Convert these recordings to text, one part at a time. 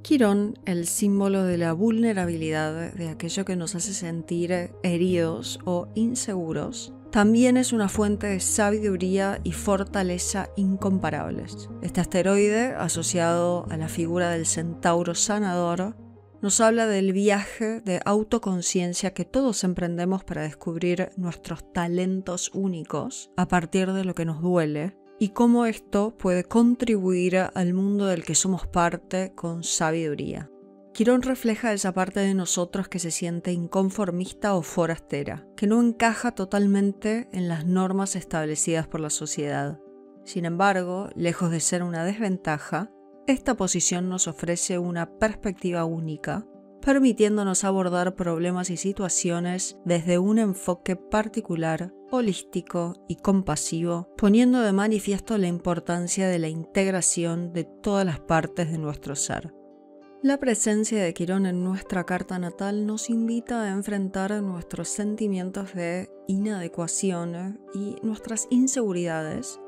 Quirón, el símbolo de la vulnerabilidad, de aquello que nos hace sentir heridos o inseguros, también es una fuente de sabiduría y fortaleza incomparables. Este asteroide, asociado a la figura del centauro sanador, nos habla del viaje de autoconciencia que todos emprendemos para descubrir nuestros talentos únicos a partir de lo que nos duele, y cómo esto puede contribuir al mundo del que somos parte con sabiduría. Quirón refleja esa parte de nosotros que se siente inconformista o forastera, que no encaja totalmente en las normas establecidas por la sociedad. Sin embargo, lejos de ser una desventaja, esta posición nos ofrece una perspectiva única, permitiéndonos abordar problemas y situaciones desde un enfoque particular, holístico y compasivo, poniendo de manifiesto la importancia de la integración de todas las partes de nuestro ser. La presencia de Quirón en nuestra carta natal nos invita a enfrentar nuestros sentimientos de inadecuación y nuestras inseguridades,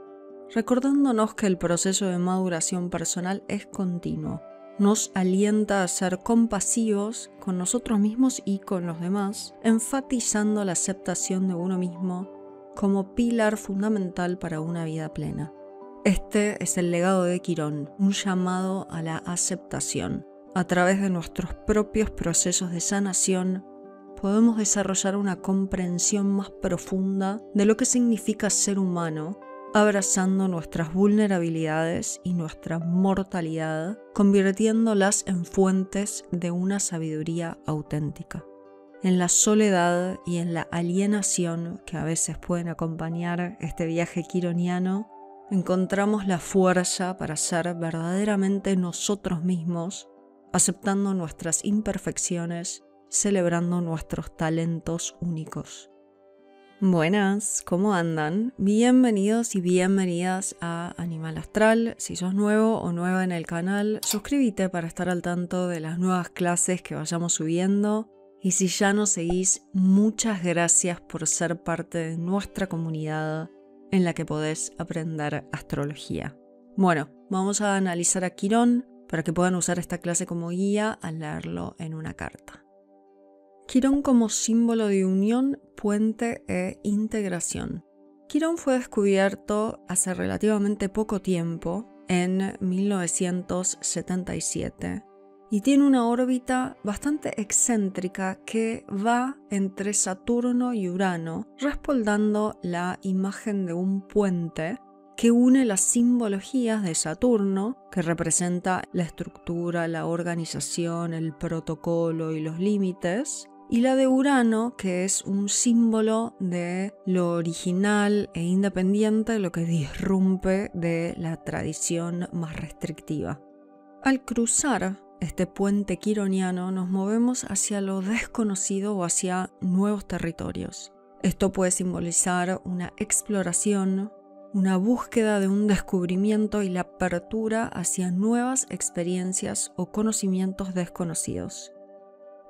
recordándonos que el proceso de maduración personal es continuo. Nos alienta a ser compasivos con nosotros mismos y con los demás, enfatizando la aceptación de uno mismo como pilar fundamental para una vida plena. Este es el legado de Quirón, un llamado a la aceptación. A través de nuestros propios procesos de sanación, podemos desarrollar una comprensión más profunda de lo que significa ser humano, abrazando nuestras vulnerabilidades y nuestra mortalidad, convirtiéndolas en fuentes de una sabiduría auténtica. En la soledad y en la alienación que a veces pueden acompañar este viaje quironiano, encontramos la fuerza para ser verdaderamente nosotros mismos, aceptando nuestras imperfecciones, celebrando nuestros talentos únicos. Buenas, ¿cómo andan? Bienvenidos y bienvenidas a Animal Astral. Si sos nuevo o nueva en el canal, suscríbete para estar al tanto de las nuevas clases que vayamos subiendo. Y si ya nos seguís, muchas gracias por ser parte de nuestra comunidad en la que podés aprender astrología. Bueno, vamos a analizar a Quirón para que puedan usar esta clase como guía al leerlo en una carta. Quirón como símbolo de unión, puente e integración. Quirón fue descubierto hace relativamente poco tiempo, en 1977, y tiene una órbita bastante excéntrica que va entre Saturno y Urano, respaldando la imagen de un puente que une las simbologías de Saturno, que representa la estructura, la organización, el protocolo y los límites, y la de Urano, que es un símbolo de lo original e independiente, lo que disrumpe de la tradición más restrictiva. Al cruzar este puente quironiano nos movemos hacia lo desconocido o hacia nuevos territorios. Esto puede simbolizar una exploración, una búsqueda de un descubrimiento y la apertura hacia nuevas experiencias o conocimientos desconocidos.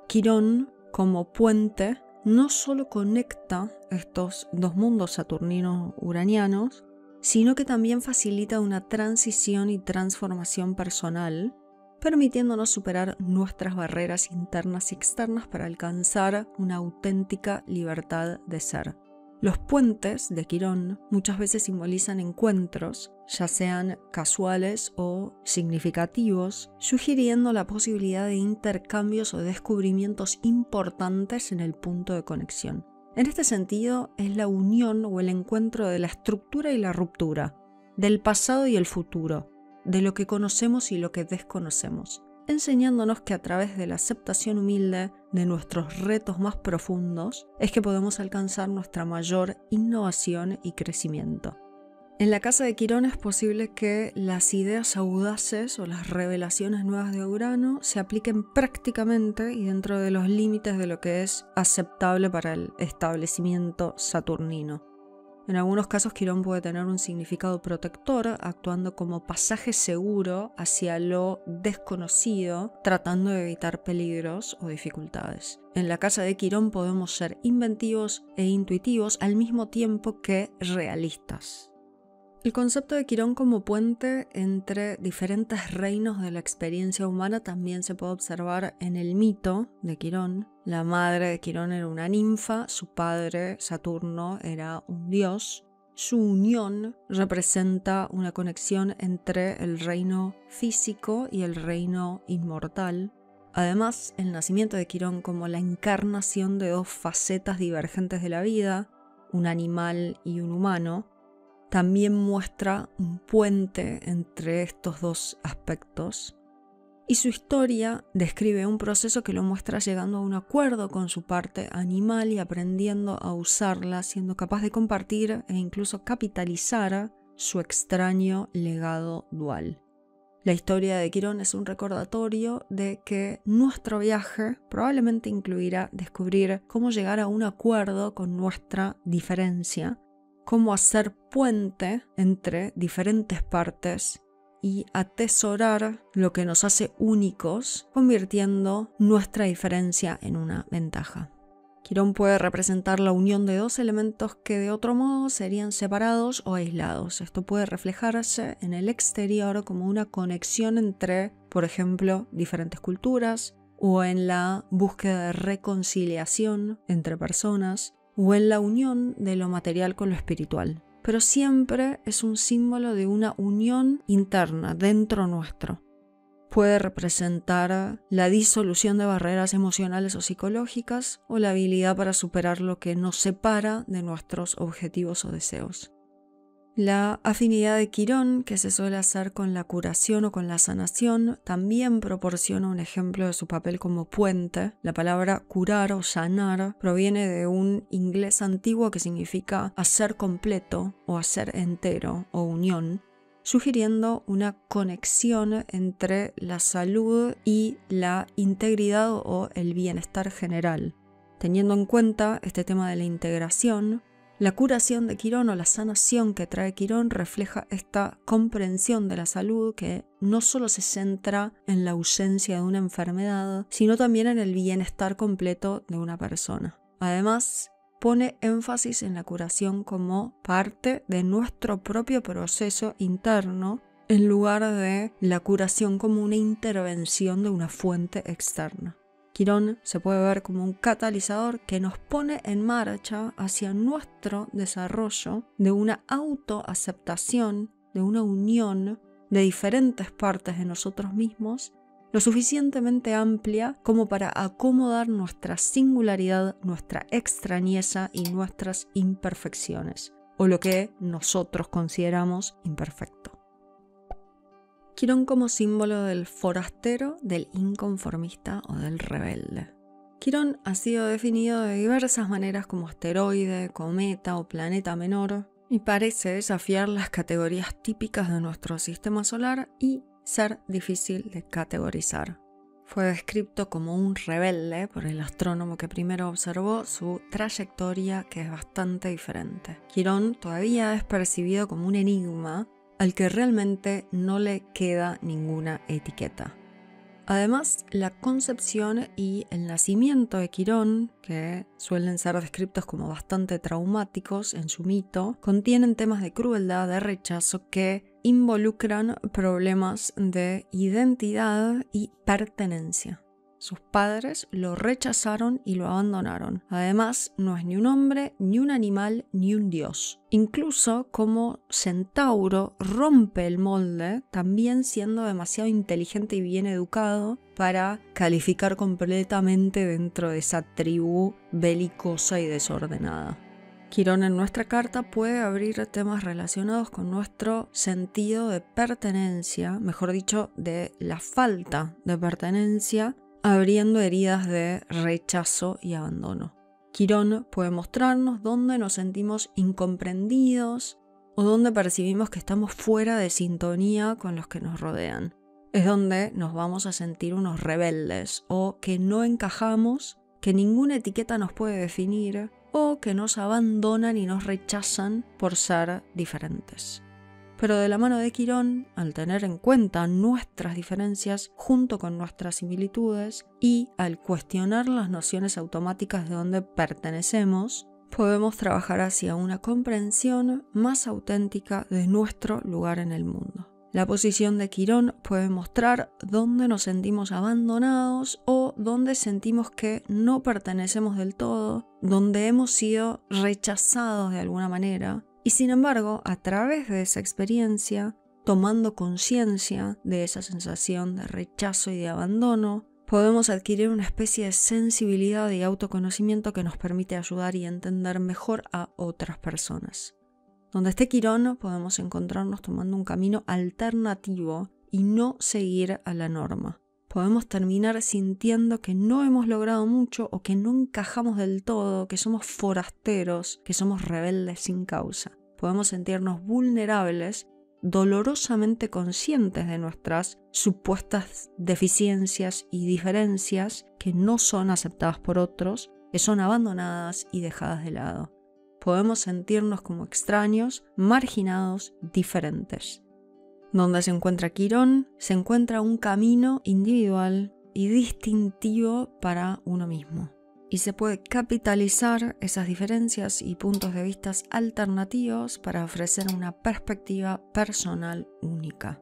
Quirón, como puente, no solo conecta estos dos mundos saturnino-uranianos, sino que también facilita una transición y transformación personal, permitiéndonos superar nuestras barreras internas y externas para alcanzar una auténtica libertad de ser. Los puentes de Quirón muchas veces simbolizan encuentros, ya sean casuales o significativos, sugiriendo la posibilidad de intercambios o descubrimientos importantes en el punto de conexión. En este sentido, es la unión o el encuentro de la estructura y la ruptura, del pasado y el futuro, de lo que conocemos y lo que desconocemos, enseñándonos que a través de la aceptación humilde de nuestros retos más profundos es que podemos alcanzar nuestra mayor innovación y crecimiento. En la casa de Quirón es posible que las ideas audaces o las revelaciones nuevas de Urano se apliquen prácticamente y dentro de los límites de lo que es aceptable para el establecimiento saturnino. En algunos casos, Quirón puede tener un significado protector, actuando como pasaje seguro hacia lo desconocido, tratando de evitar peligros o dificultades. En la casa de Quirón podemos ser inventivos e intuitivos al mismo tiempo que realistas. El concepto de Quirón como puente entre diferentes reinos de la experiencia humana también se puede observar en el mito de Quirón. La madre de Quirón era una ninfa, su padre, Saturno, era un dios. Su unión representa una conexión entre el reino físico y el reino inmortal. Además, el nacimiento de Quirón como la encarnación de dos facetas divergentes de la vida, un animal y un humano, también muestra un puente entre estos dos aspectos. Y su historia describe un proceso que lo muestra llegando a un acuerdo con su parte animal y aprendiendo a usarla, siendo capaz de compartir e incluso capitalizar su extraño legado dual. La historia de Quirón es un recordatorio de que nuestro viaje probablemente incluirá descubrir cómo llegar a un acuerdo con nuestra diferencia, cómo hacer puente entre diferentes partes y atesorar lo que nos hace únicos, convirtiendo nuestra diferencia en una ventaja. Quirón puede representar la unión de dos elementos que de otro modo serían separados o aislados. Esto puede reflejarse en el exterior como una conexión entre, por ejemplo, diferentes culturas, o en la búsqueda de reconciliación entre personas, o en la unión de lo material con lo espiritual. Pero siempre es un símbolo de una unión interna dentro nuestro. Puede representar la disolución de barreras emocionales o psicológicas o la habilidad para superar lo que nos separa de nuestros objetivos o deseos. La afinidad de Quirón, que se suele hacer con la curación o con la sanación, también proporciona un ejemplo de su papel como puente. La palabra curar o sanar proviene de un inglés antiguo que significa hacer completo o hacer entero o unión, sugiriendo una conexión entre la salud y la integridad o el bienestar general. Teniendo en cuenta este tema de la integración, la curación de Quirón o la sanación que trae Quirón refleja esta comprensión de la salud que no solo se centra en la ausencia de una enfermedad, sino también en el bienestar completo de una persona. Además, pone énfasis en la curación como parte de nuestro propio proceso interno, en lugar de la curación como una intervención de una fuente externa. Quirón se puede ver como un catalizador que nos pone en marcha hacia nuestro desarrollo de una autoaceptación, de una unión de diferentes partes de nosotros mismos, lo suficientemente amplia como para acomodar nuestra singularidad, nuestra extrañeza y nuestras imperfecciones, o lo que nosotros consideramos imperfecto. Quirón como símbolo del forastero, del inconformista o del rebelde. Quirón ha sido definido de diversas maneras como asteroide, cometa o planeta menor y parece desafiar las categorías típicas de nuestro sistema solar y ser difícil de categorizar. Fue descrito como un rebelde por el astrónomo que primero observó su trayectoria, que es bastante diferente. Quirón todavía es percibido como un enigma al que realmente no le queda ninguna etiqueta. Además, la concepción y el nacimiento de Quirón, que suelen ser descritos como bastante traumáticos en su mito, contienen temas de crueldad, de rechazo que involucran problemas de identidad y pertenencia. Sus padres lo rechazaron y lo abandonaron. Además, no es ni un hombre, ni un animal, ni un dios. Incluso como centauro rompe el molde, también siendo demasiado inteligente y bien educado para calificar completamente dentro de esa tribu belicosa y desordenada. Quirón en nuestra carta puede abrir temas relacionados con nuestro sentido de pertenencia, mejor dicho, de la falta de pertenencia, abriendo heridas de rechazo y abandono. Quirón puede mostrarnos dónde nos sentimos incomprendidos o dónde percibimos que estamos fuera de sintonía con los que nos rodean. Es donde nos vamos a sentir unos rebeldes o que no encajamos, que ninguna etiqueta nos puede definir o que nos abandonan y nos rechazan por ser diferentes. Pero de la mano de Quirón, al tener en cuenta nuestras diferencias junto con nuestras similitudes y al cuestionar las nociones automáticas de dónde pertenecemos, podemos trabajar hacia una comprensión más auténtica de nuestro lugar en el mundo. La posición de Quirón puede mostrar dónde nos sentimos abandonados o dónde sentimos que no pertenecemos del todo, donde hemos sido rechazados de alguna manera. Y sin embargo, a través de esa experiencia, tomando conciencia de esa sensación de rechazo y de abandono, podemos adquirir una especie de sensibilidad y autoconocimiento que nos permite ayudar y entender mejor a otras personas. Donde esté Quirón, podemos encontrarnos tomando un camino alternativo y no seguir a la norma. Podemos terminar sintiendo que no hemos logrado mucho o que no encajamos del todo, que somos forasteros, que somos rebeldes sin causa. Podemos sentirnos vulnerables, dolorosamente conscientes de nuestras supuestas deficiencias y diferencias que no son aceptadas por otros, que son abandonadas y dejadas de lado. Podemos sentirnos como extraños, marginados, diferentes. Donde se encuentra Quirón, se encuentra un camino individual y distintivo para uno mismo. Y se puede capitalizar esas diferencias y puntos de vista alternativos para ofrecer una perspectiva personal única.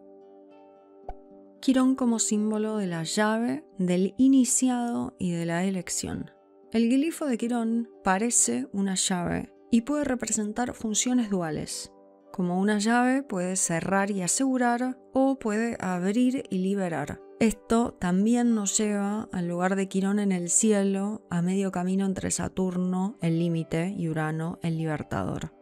Quirón como símbolo de la llave, del iniciado y de la elección. El glifo de Quirón parece una llave y puede representar funciones duales. Como una llave puede cerrar y asegurar o puede abrir y liberar. Esto también nos lleva al lugar de Quirón en el cielo, a medio camino entre Saturno, el límite, y Urano, el libertador.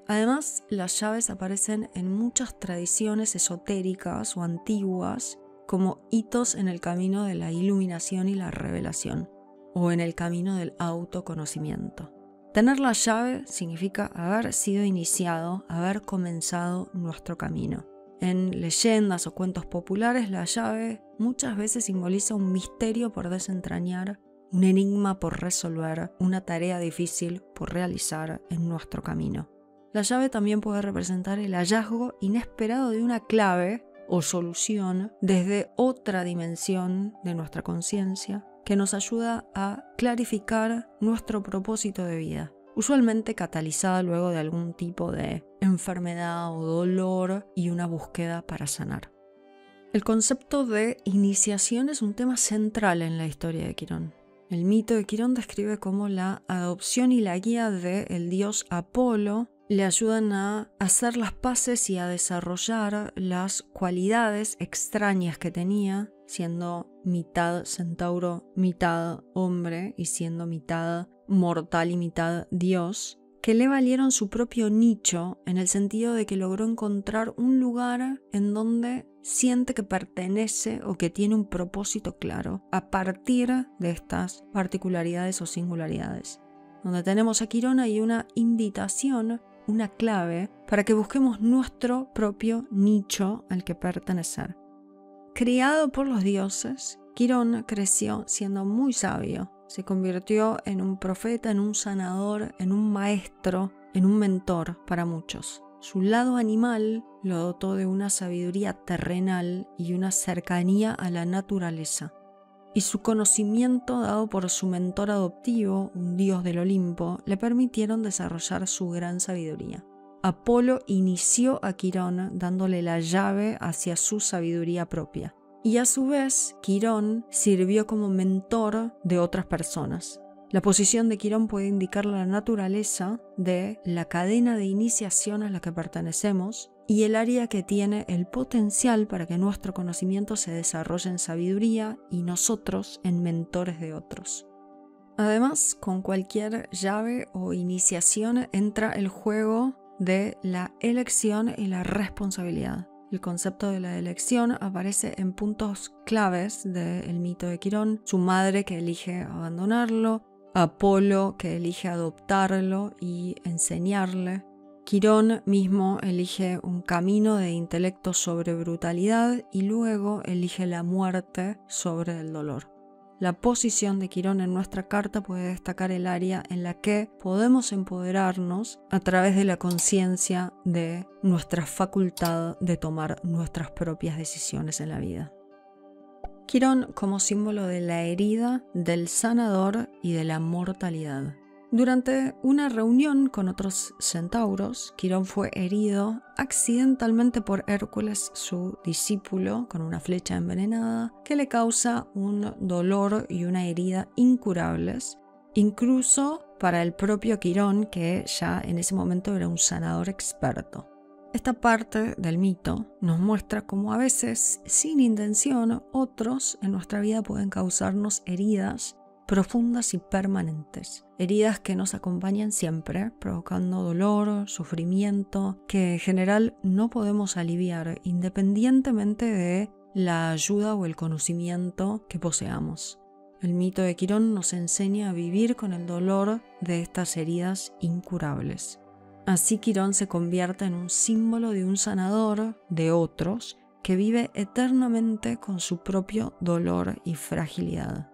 Además, las llaves aparecen en muchas tradiciones esotéricas o antiguas como hitos en el camino de la iluminación y la revelación, o en el camino del autoconocimiento. Tener la llave significa haber sido iniciado, haber comenzado nuestro camino. En leyendas o cuentos populares, la llave muchas veces simboliza un misterio por desentrañar, un enigma por resolver, una tarea difícil por realizar en nuestro camino. La llave también puede representar el hallazgo inesperado de una clave o solución desde otra dimensión de nuestra conciencia, que nos ayuda a clarificar nuestro propósito de vida, usualmente catalizada luego de algún tipo de enfermedad o dolor y una búsqueda para sanar. El concepto de iniciación es un tema central en la historia de Quirón. El mito de Quirón describe cómo la adopción y la guía del dios Apolo le ayudan a hacer las paces y a desarrollar las cualidades extrañas que tenía, siendo mitad centauro, mitad hombre y siendo mitad mortal y mitad dios, que le valieron su propio nicho en el sentido de que logró encontrar un lugar en donde siente que pertenece o que tiene un propósito claro a partir de estas particularidades o singularidades. Donde tenemos a Quirón hay una invitación, una clave para que busquemos nuestro propio nicho al que pertenecer. Criado por los dioses, Quirón creció siendo muy sabio. Se convirtió en un profeta, en un sanador, en un maestro, en un mentor para muchos. Su lado animal lo dotó de una sabiduría terrenal y una cercanía a la naturaleza. Y su conocimiento dado por su mentor adoptivo, un dios del Olimpo, le permitieron desarrollar su gran sabiduría. Apolo inició a Quirón dándole la llave hacia su sabiduría propia. Y a su vez, Quirón sirvió como mentor de otras personas. La posición de Quirón puede indicar la naturaleza de la cadena de iniciación a la que pertenecemos y el área que tiene el potencial para que nuestro conocimiento se desarrolle en sabiduría y nosotros en mentores de otros. Además, con cualquier llave o iniciación entra el juego de la elección y la responsabilidad. El concepto de la elección aparece en puntos claves del mito de Quirón. Su madre que elige abandonarlo, Apolo que elige adoptarlo y enseñarle. Quirón mismo elige un camino de intelecto sobre brutalidad y luego elige la muerte sobre el dolor. La posición de Quirón en nuestra carta puede destacar el área en la que podemos empoderarnos a través de la conciencia de nuestra facultad de tomar nuestras propias decisiones en la vida. Quirón como símbolo de la herida, del sanador y de la mortalidad. Durante una reunión con otros centauros, Quirón fue herido accidentalmente por Hércules, su discípulo, con una flecha envenenada que le causa un dolor y una herida incurables, incluso para el propio Quirón, que ya en ese momento era un sanador experto. Esta parte del mito nos muestra cómo a veces, sin intención, otros en nuestra vida pueden causarnos heridas profundas y permanentes, heridas que nos acompañan siempre, provocando dolor, sufrimiento, que en general no podemos aliviar independientemente de la ayuda o el conocimiento que poseamos. El mito de Quirón nos enseña a vivir con el dolor de estas heridas incurables. Así Quirón se convierte en un símbolo de un sanador de otros que vive eternamente con su propio dolor y fragilidad.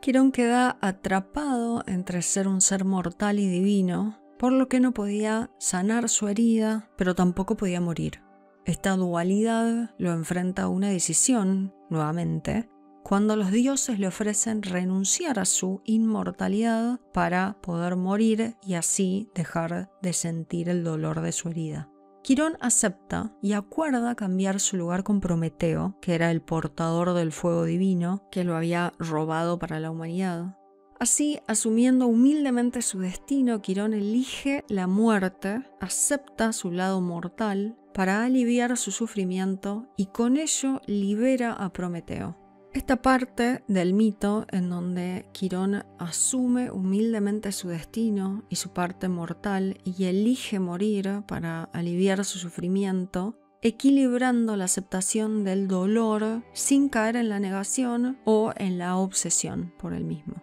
Quirón queda atrapado entre ser un ser mortal y divino, por lo que no podía sanar su herida, pero tampoco podía morir. Esta dualidad lo enfrenta a una decisión, nuevamente, cuando los dioses le ofrecen renunciar a su inmortalidad para poder morir y así dejar de sentir el dolor de su herida. Quirón acepta y acuerda cambiar su lugar con Prometeo, que era el portador del fuego divino que lo había robado para la humanidad. Así, asumiendo humildemente su destino, Quirón elige la muerte, acepta su lado mortal para aliviar su sufrimiento y con ello libera a Prometeo. Esta parte del mito en donde Quirón asume humildemente su destino y su parte mortal y elige morir para aliviar su sufrimiento, equilibrando la aceptación del dolor sin caer en la negación o en la obsesión por el mismo.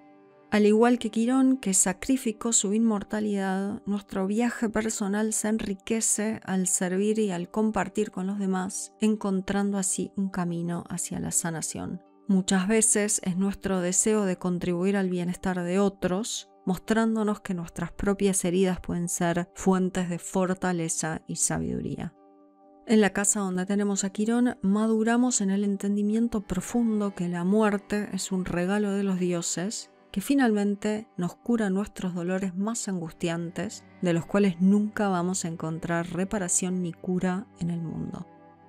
Al igual que Quirón, que sacrificó su inmortalidad, nuestro viaje personal se enriquece al servir y al compartir con los demás, encontrando así un camino hacia la sanación. Muchas veces es nuestro deseo de contribuir al bienestar de otros, mostrándonos que nuestras propias heridas pueden ser fuentes de fortaleza y sabiduría. En la casa donde tenemos a Quirón, maduramos en el entendimiento profundo que la muerte es un regalo de los dioses, que finalmente nos cura nuestros dolores más angustiantes, de los cuales nunca vamos a encontrar reparación ni cura en el mundo.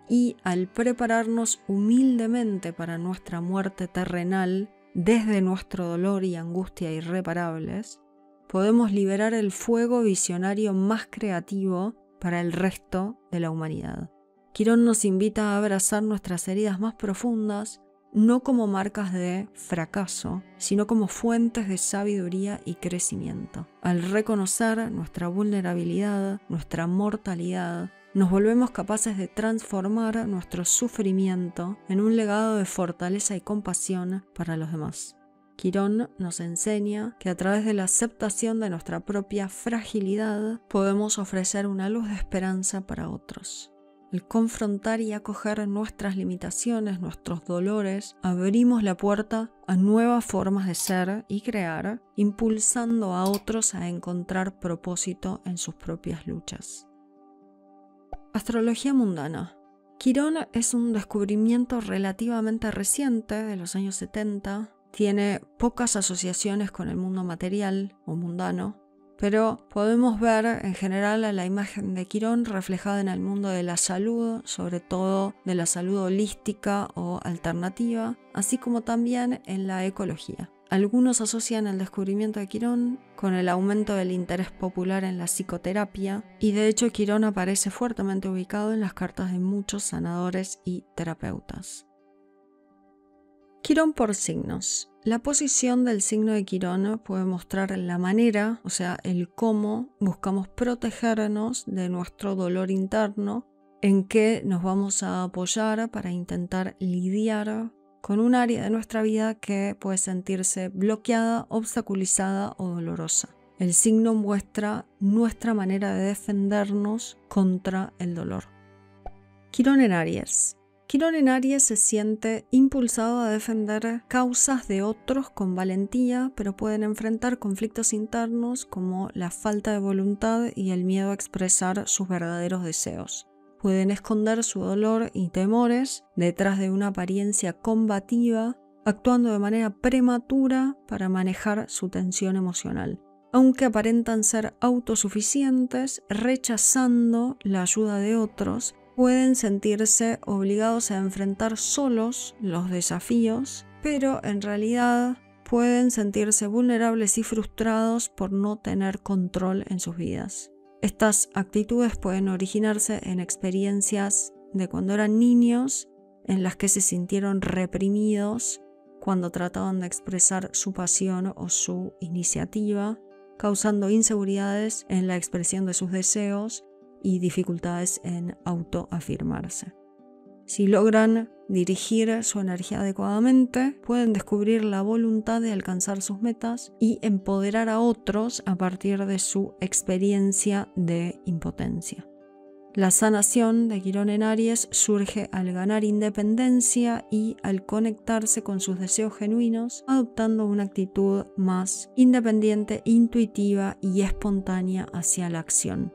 Y al prepararnos humildemente para nuestra muerte terrenal, desde nuestro dolor y angustia irreparables, podemos liberar el fuego visionario más creativo para el resto de la humanidad. Quirón nos invita a abrazar nuestras heridas más profundas, no como marcas de fracaso, sino como fuentes de sabiduría y crecimiento. Al reconocer nuestra vulnerabilidad, nuestra mortalidad, nos volvemos capaces de transformar nuestro sufrimiento en un legado de fortaleza y compasión para los demás. Quirón nos enseña que a través de la aceptación de nuestra propia fragilidad podemos ofrecer una luz de esperanza para otros. Al confrontar y acoger nuestras limitaciones, nuestros dolores, abrimos la puerta a nuevas formas de ser y crear, impulsando a otros a encontrar propósito en sus propias luchas. Astrología mundana. Quirón es un descubrimiento relativamente reciente, de los años 70. Tiene pocas asociaciones con el mundo material o mundano, pero podemos ver en general a la imagen de Quirón reflejada en el mundo de la salud, sobre todo de la salud holística o alternativa, así como también en la ecología. Algunos asocian el descubrimiento de Quirón con el aumento del interés popular en la psicoterapia, y de hecho Quirón aparece fuertemente ubicado en las cartas de muchos sanadores y terapeutas. Quirón por signos. La posición del signo de Quirón puede mostrar la manera, o sea, el cómo buscamos protegernos de nuestro dolor interno, en qué nos vamos a apoyar para intentar lidiar con un área de nuestra vida que puede sentirse bloqueada, obstaculizada o dolorosa. El signo muestra nuestra manera de defendernos contra el dolor. Quirón en Aries. Quirón en Aries se siente impulsado a defender causas de otros con valentía, pero pueden enfrentar conflictos internos como la falta de voluntad y el miedo a expresar sus verdaderos deseos. Pueden esconder su dolor y temores detrás de una apariencia combativa, actuando de manera prematura para manejar su tensión emocional. aunque aparentan ser autosuficientes, rechazando la ayuda de otros, pueden sentirse obligados a enfrentar solos los desafíos, pero en realidad pueden sentirse vulnerables y frustrados por no tener control en sus vidas. Estas actitudes pueden originarse en experiencias de cuando eran niños, en las que se sintieron reprimidos cuando trataban de expresar su pasión o su iniciativa, causando inseguridades en la expresión de sus deseos y dificultades en autoafirmarse. Si logran dirigir su energía adecuadamente, pueden descubrir la voluntad de alcanzar sus metas y empoderar a otros a partir de su experiencia de impotencia. La sanación de Quirón en Aries surge al ganar independencia y al conectarse con sus deseos genuinos, adoptando una actitud más independiente, intuitiva y espontánea hacia la acción.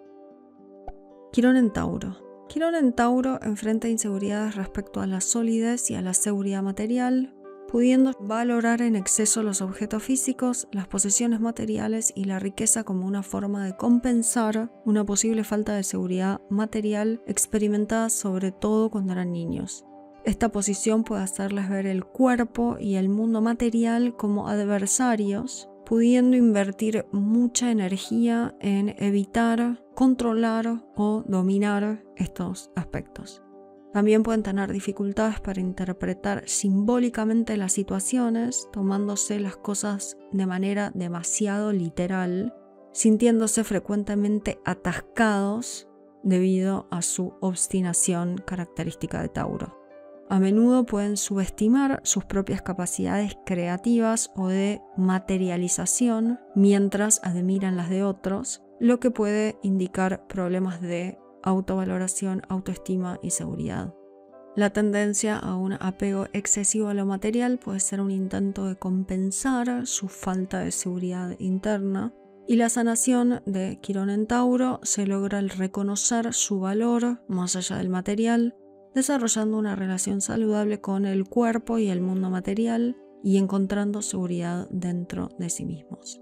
Quirón en Tauro. Quirón en Tauro enfrenta inseguridades respecto a la solidez y a la seguridad material, pudiendo valorar en exceso los objetos físicos, las posesiones materiales y la riqueza como una forma de compensar una posible falta de seguridad material experimentada sobre todo cuando eran niños. Esta posición puede hacerles ver el cuerpo y el mundo material como adversarios, pudiendo invertir mucha energía en evitar, controlar o dominar estos aspectos. También pueden tener dificultades para interpretar simbólicamente las situaciones, tomándose las cosas de manera demasiado literal, sintiéndose frecuentemente atascados debido a su obstinación característica de Tauro. A menudo pueden subestimar sus propias capacidades creativas o de materialización mientras admiran las de otros, lo que puede indicar problemas de autovaloración, autoestima y seguridad. La tendencia a un apego excesivo a lo material puede ser un intento de compensar su falta de seguridad interna, y la sanación de Quirón en Tauro se logra al reconocer su valor más allá del material, desarrollando una relación saludable con el cuerpo y el mundo material y encontrando seguridad dentro de sí mismos.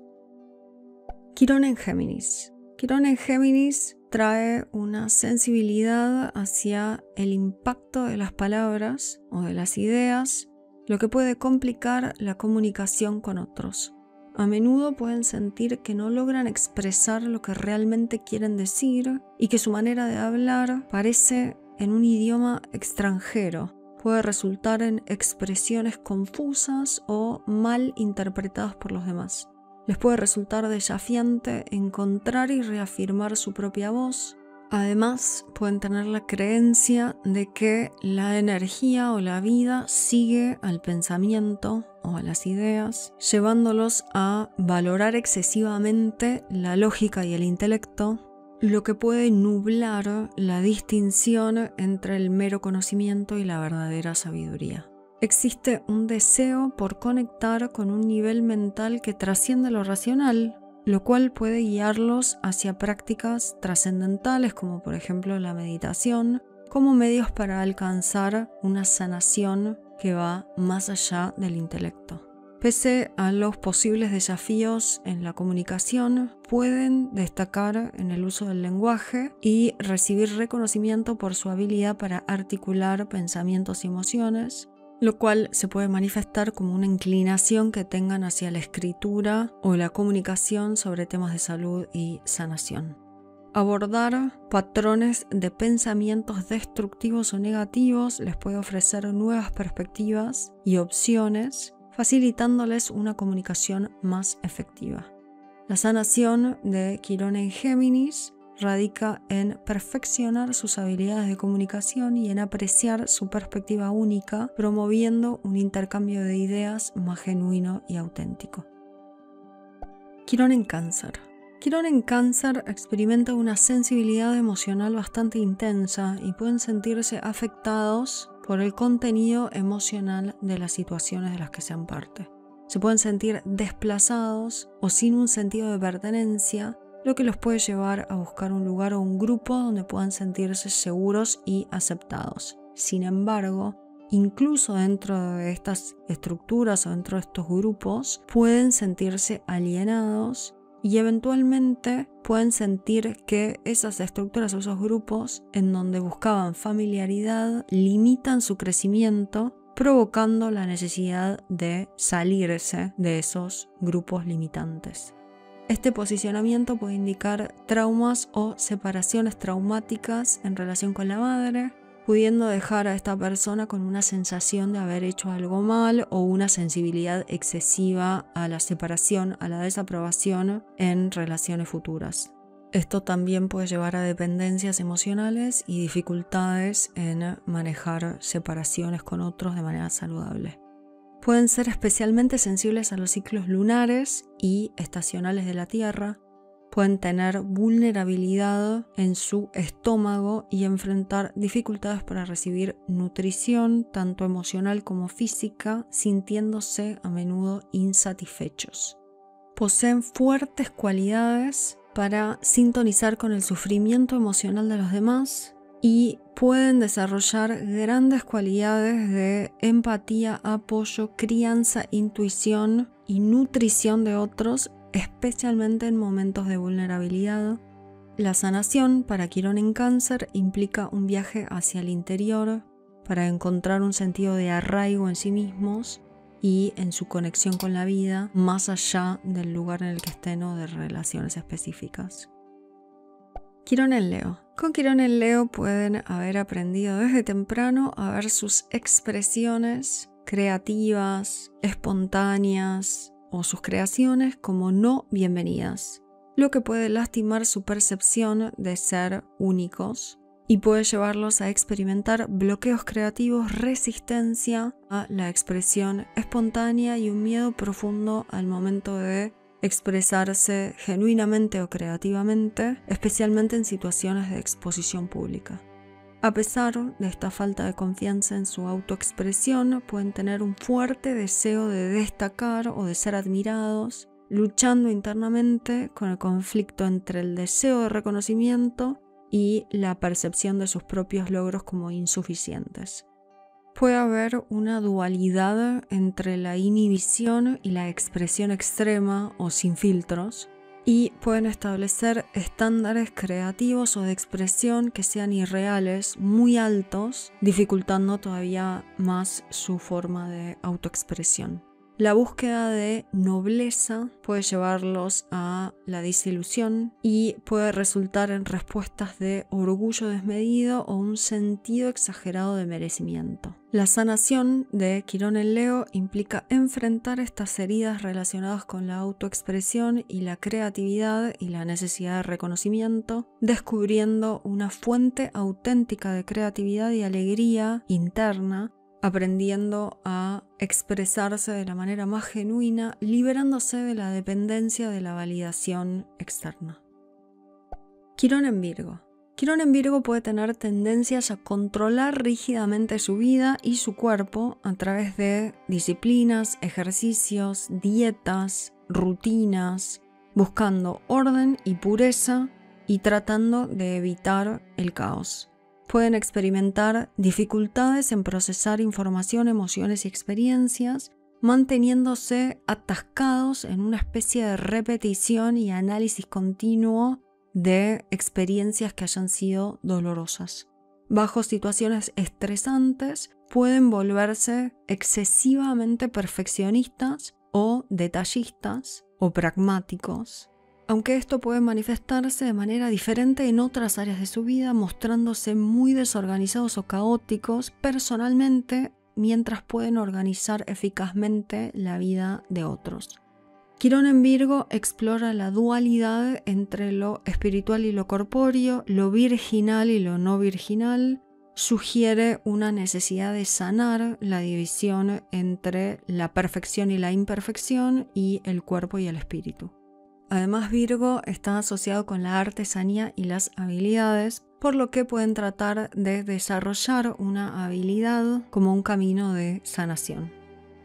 Quirón en Géminis. Quirón en Géminis trae una sensibilidad hacia el impacto de las palabras o de las ideas, lo que puede complicar la comunicación con otros. A menudo pueden sentir que no logran expresar lo que realmente quieren decir y que su manera de hablar parece en un idioma extranjero. Puede resultar en expresiones confusas o mal interpretadas por los demás. Les puede resultar desafiante encontrar y reafirmar su propia voz. Además, pueden tener la creencia de que la energía o la vida sigue al pensamiento o a las ideas, llevándolos a valorar excesivamente la lógica y el intelecto, lo que puede nublar la distinción entre el mero conocimiento y la verdadera sabiduría. Existe un deseo por conectar con un nivel mental que trasciende lo racional, lo cual puede guiarlos hacia prácticas trascendentales como por ejemplo la meditación, como medios para alcanzar una sanación que va más allá del intelecto. Pese a los posibles desafíos en la comunicación, pueden destacar en el uso del lenguaje y recibir reconocimiento por su habilidad para articular pensamientos y emociones, lo cual se puede manifestar como una inclinación que tengan hacia la escritura o la comunicación sobre temas de salud y sanación. Abordar patrones de pensamientos destructivos o negativos les puede ofrecer nuevas perspectivas y opciones, facilitándoles una comunicación más efectiva. La sanación de Quirón en Géminis radica en perfeccionar sus habilidades de comunicación y en apreciar su perspectiva única, promoviendo un intercambio de ideas más genuino y auténtico. Quirón en Cáncer. Quirón en Cáncer experimenta una sensibilidad emocional bastante intensa y pueden sentirse afectados por el contenido emocional de las situaciones de las que sean parte. Se pueden sentir desplazados o sin un sentido de pertenencia, lo que los puede llevar a buscar un lugar o un grupo donde puedan sentirse seguros y aceptados. Sin embargo, incluso dentro de estas estructuras o dentro de estos grupos, pueden sentirse alienados y eventualmente pueden sentir que esas estructuras o esos grupos en donde buscaban familiaridad limitan su crecimiento, provocando la necesidad de salirse de esos grupos limitantes. Este posicionamiento puede indicar traumas o separaciones traumáticas en relación con la madre, pudiendo dejar a esta persona con una sensación de haber hecho algo mal o una sensibilidad excesiva a la separación, a la desaprobación en relaciones futuras. Esto también puede llevar a dependencias emocionales y dificultades en manejar separaciones con otros de manera saludable. Pueden ser especialmente sensibles a los ciclos lunares y estacionales de la Tierra. Pueden tener vulnerabilidad en su estómago y enfrentar dificultades para recibir nutrición, tanto emocional como física, sintiéndose a menudo insatisfechos. Poseen fuertes cualidades para sintonizar con el sufrimiento emocional de los demás y pueden desarrollar grandes cualidades de empatía, apoyo, crianza, intuición y nutrición de otros, especialmente en momentos de vulnerabilidad. La sanación para Quirón en Cáncer implica un viaje hacia el interior para encontrar un sentido de arraigo en sí mismos y en su conexión con la vida, más allá del lugar en el que estén o de relaciones específicas. Quirón en Leo. Con Quirón en Leo pueden haber aprendido desde temprano a ver sus expresiones creativas, espontáneas o sus creaciones como no bienvenidas, lo que puede lastimar su percepción de ser únicos y puede llevarlos a experimentar bloqueos creativos, resistencia a la expresión espontánea y un miedo profundo al momento de expresarse genuinamente o creativamente, especialmente en situaciones de exposición pública. A pesar de esta falta de confianza en su autoexpresión, pueden tener un fuerte deseo de destacar o de ser admirados, luchando internamente con el conflicto entre el deseo de reconocimiento y la percepción de sus propios logros como insuficientes. Puede haber una dualidad entre la inhibición y la expresión extrema o sin filtros, y pueden establecer estándares creativos o de expresión que sean irreales, muy altos, dificultando todavía más su forma de autoexpresión. La búsqueda de nobleza puede llevarlos a la desilusión y puede resultar en respuestas de orgullo desmedido o un sentido exagerado de merecimiento. La sanación de Quirón en Leo implica enfrentar estas heridas relacionadas con la autoexpresión y la creatividad y la necesidad de reconocimiento, descubriendo una fuente auténtica de creatividad y alegría interna, aprendiendo a expresarse de la manera más genuina, liberándose de la dependencia de la validación externa. Quirón en Virgo. Quirón en Virgo puede tener tendencias a controlar rígidamente su vida y su cuerpo a través de disciplinas, ejercicios, dietas, rutinas, buscando orden y pureza y tratando de evitar el caos. Pueden experimentar dificultades en procesar información, emociones y experiencias, manteniéndose atascados en una especie de repetición y análisis continuo de experiencias que hayan sido dolorosas. Bajo situaciones estresantes, pueden volverse excesivamente perfeccionistas o detallistas o pragmáticos, aunque esto puede manifestarse de manera diferente en otras áreas de su vida, mostrándose muy desorganizados o caóticos personalmente, mientras pueden organizar eficazmente la vida de otros. Quirón en Virgo explora la dualidad entre lo espiritual y lo corpóreo, lo virginal y lo no virginal. Sugiere una necesidad de sanar la división entre la perfección y la imperfección y el cuerpo y el espíritu. Además, Virgo está asociado con la artesanía y las habilidades, por lo que pueden tratar de desarrollar una habilidad como un camino de sanación.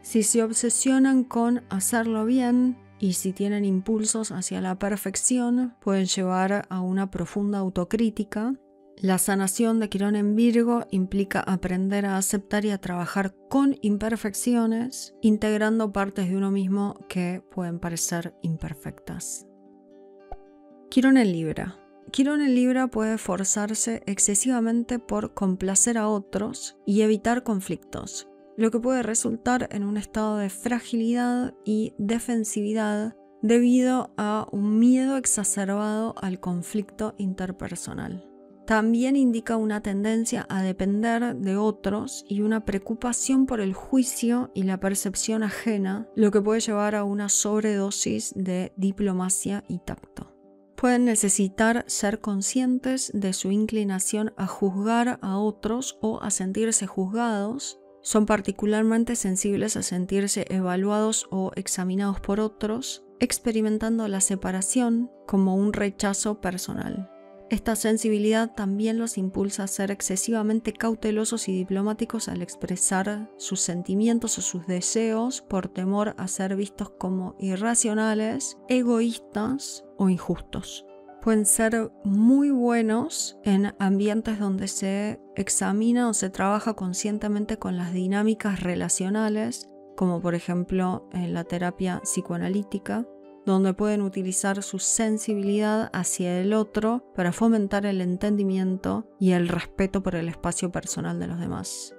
Si se obsesionan con hacerlo bien y si tienen impulsos hacia la perfección, pueden llevar a una profunda autocrítica. La sanación de Quirón en Virgo implica aprender a aceptar y a trabajar con imperfecciones, integrando partes de uno mismo que pueden parecer imperfectas. Quirón en Libra. Quirón en Libra puede esforzarse excesivamente por complacer a otros y evitar conflictos, lo que puede resultar en un estado de fragilidad y defensividad debido a un miedo exacerbado al conflicto interpersonal. También indica una tendencia a depender de otros y una preocupación por el juicio y la percepción ajena, lo que puede llevar a una sobredosis de diplomacia y tacto. Pueden necesitar ser conscientes de su inclinación a juzgar a otros o a sentirse juzgados. Son particularmente sensibles a sentirse evaluados o examinados por otros, experimentando la separación como un rechazo personal. Esta sensibilidad también los impulsa a ser excesivamente cautelosos y diplomáticos al expresar sus sentimientos o sus deseos por temor a ser vistos como irracionales, egoístas o injustos. Pueden ser muy buenos en ambientes donde se examina o se trabaja conscientemente con las dinámicas relacionales, como por ejemplo en la terapia psicoanalítica, donde pueden utilizar su sensibilidad hacia el otro para fomentar el entendimiento y el respeto por el espacio personal de los demás.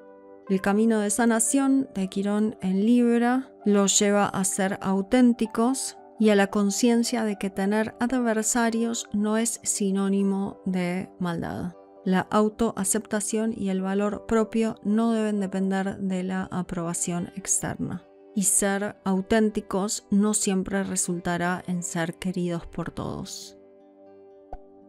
El camino de sanación de Quirón en Libra los lleva a ser auténticos y a la conciencia de que tener adversarios no es sinónimo de maldad. La autoaceptación y el valor propio no deben depender de la aprobación externa. Y ser auténticos no siempre resultará en ser queridos por todos.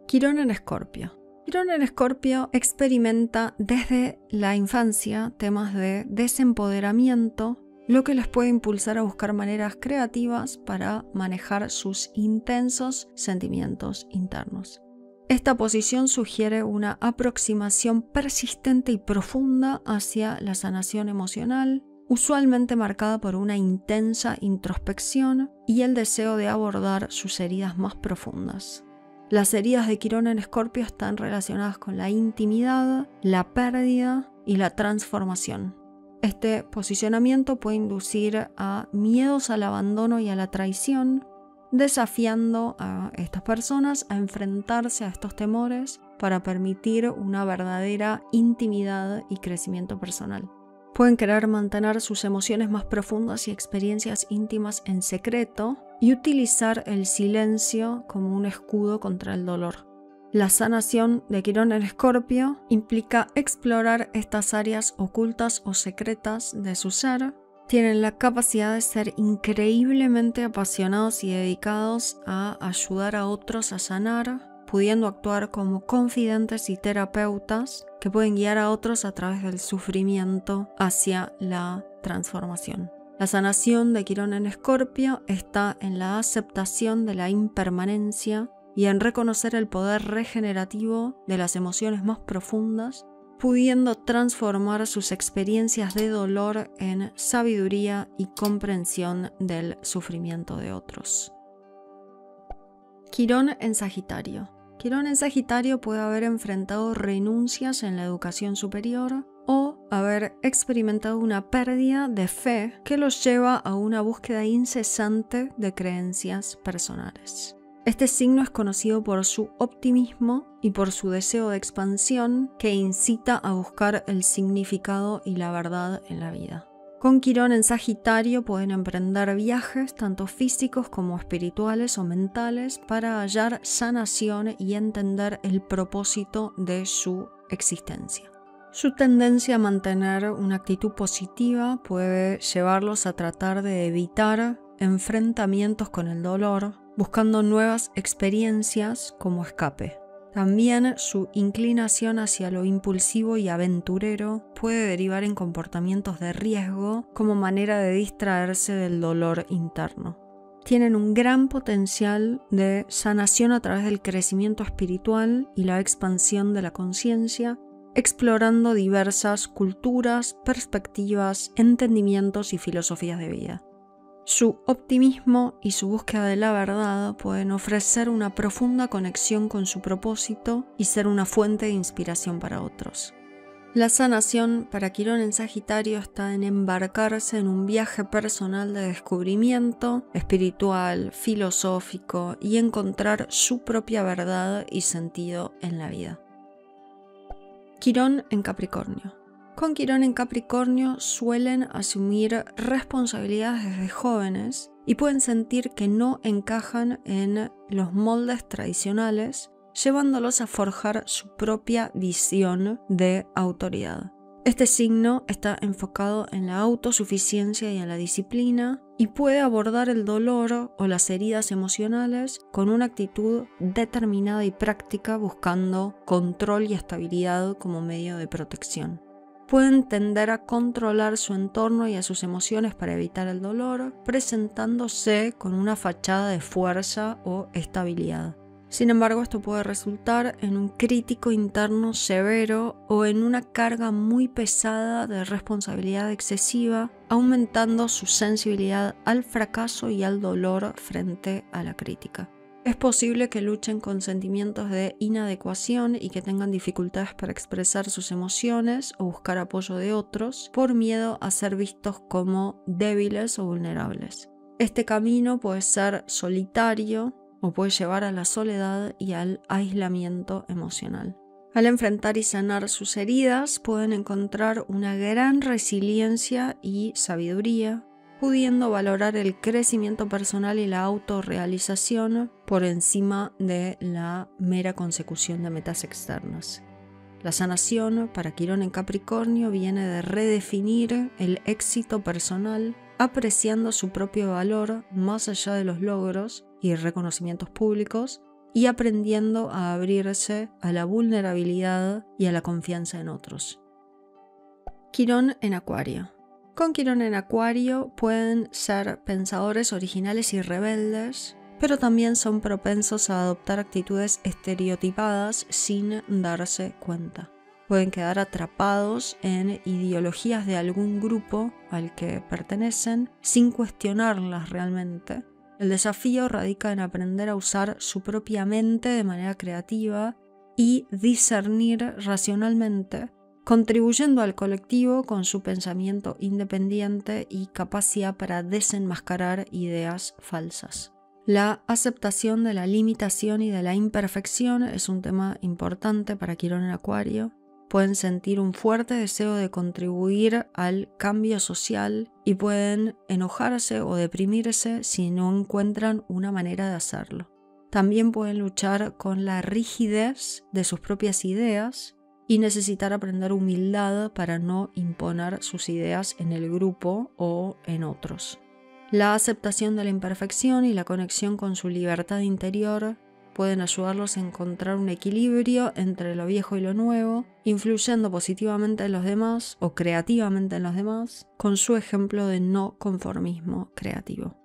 Quirón en Escorpio. Quirón en Escorpio experimenta desde la infancia temas de desempoderamiento, lo que les puede impulsar a buscar maneras creativas para manejar sus intensos sentimientos internos. Esta posición sugiere una aproximación persistente y profunda hacia la sanación emocional, usualmente marcada por una intensa introspección y el deseo de abordar sus heridas más profundas. Las heridas de Quirón en Escorpio están relacionadas con la intimidad, la pérdida y la transformación. Este posicionamiento puede inducir a miedos al abandono y a la traición, desafiando a estas personas a enfrentarse a estos temores para permitir una verdadera intimidad y crecimiento personal. Pueden querer mantener sus emociones más profundas y experiencias íntimas en secreto y utilizar el silencio como un escudo contra el dolor. La sanación de Quirón en Escorpio implica explorar estas áreas ocultas o secretas de su ser. Tienen la capacidad de ser increíblemente apasionados y dedicados a ayudar a otros a sanar, pudiendo actuar como confidentes y terapeutas que pueden guiar a otros a través del sufrimiento hacia la transformación. La sanación de Quirón en Escorpio está en la aceptación de la impermanencia y en reconocer el poder regenerativo de las emociones más profundas, pudiendo transformar sus experiencias de dolor en sabiduría y comprensión del sufrimiento de otros. Quirón en Sagitario. Quirón en Sagitario puede haber enfrentado renuncias en la educación superior o haber experimentado una pérdida de fe que los lleva a una búsqueda incesante de creencias personales. Este signo es conocido por su optimismo y por su deseo de expansión que incita a buscar el significado y la verdad en la vida. Con Quirón en Sagitario pueden emprender viajes tanto físicos como espirituales o mentales para hallar sanación y entender el propósito de su existencia. Su tendencia a mantener una actitud positiva puede llevarlos a tratar de evitar enfrentamientos con el dolor, buscando nuevas experiencias como escape. También su inclinación hacia lo impulsivo y aventurero puede derivar en comportamientos de riesgo como manera de distraerse del dolor interno. Tienen un gran potencial de sanación a través del crecimiento espiritual y la expansión de la conciencia, explorando diversas culturas, perspectivas, entendimientos y filosofías de vida. Su optimismo y su búsqueda de la verdad pueden ofrecer una profunda conexión con su propósito y ser una fuente de inspiración para otros. La sanación para Quirón en Sagitario está en embarcarse en un viaje personal de descubrimiento, espiritual, filosófico y encontrar su propia verdad y sentido en la vida. Quirón en Capricornio. Con Quirón en Capricornio suelen asumir responsabilidades desde jóvenes y pueden sentir que no encajan en los moldes tradicionales, llevándolos a forjar su propia visión de autoridad. Este signo está enfocado en la autosuficiencia y en la disciplina y puede abordar el dolor o las heridas emocionales con una actitud determinada y práctica, buscando control y estabilidad como medio de protección. Pueden tender a controlar su entorno y a sus emociones para evitar el dolor, presentándose con una fachada de fuerza o estabilidad. Sin embargo, esto puede resultar en un crítico interno severo o en una carga muy pesada de responsabilidad excesiva, aumentando su sensibilidad al fracaso y al dolor frente a la crítica. Es posible que luchen con sentimientos de inadecuación y que tengan dificultades para expresar sus emociones o buscar apoyo de otros por miedo a ser vistos como débiles o vulnerables. Este camino puede ser solitario o puede llevar a la soledad y al aislamiento emocional. Al enfrentar y sanar sus heridas, pueden encontrar una gran resiliencia y sabiduría, pudiendo valorar el crecimiento personal y la autorrealización por encima de la mera consecución de metas externas. La sanación para Quirón en Capricornio viene de redefinir el éxito personal, apreciando su propio valor más allá de los logros y reconocimientos públicos, y aprendiendo a abrirse a la vulnerabilidad y a la confianza en otros. Quirón en Acuario. Con Quirón en Acuario pueden ser pensadores originales y rebeldes, pero también son propensos a adoptar actitudes estereotipadas sin darse cuenta. Pueden quedar atrapados en ideologías de algún grupo al que pertenecen sin cuestionarlas realmente. El desafío radica en aprender a usar su propia mente de manera creativa y discernir racionalmente, contribuyendo al colectivo con su pensamiento independiente y capacidad para desenmascarar ideas falsas. La aceptación de la limitación y de la imperfección es un tema importante para Quirón en Acuario. Pueden sentir un fuerte deseo de contribuir al cambio social y pueden enojarse o deprimirse si no encuentran una manera de hacerlo. También pueden luchar con la rigidez de sus propias ideas y necesitar aprender humildad para no imponer sus ideas en el grupo o en otros. La aceptación de la imperfección y la conexión con su libertad interior pueden ayudarlos a encontrar un equilibrio entre lo viejo y lo nuevo, influyendo positivamente en los demás o creativamente en los demás, con su ejemplo de no conformismo creativo.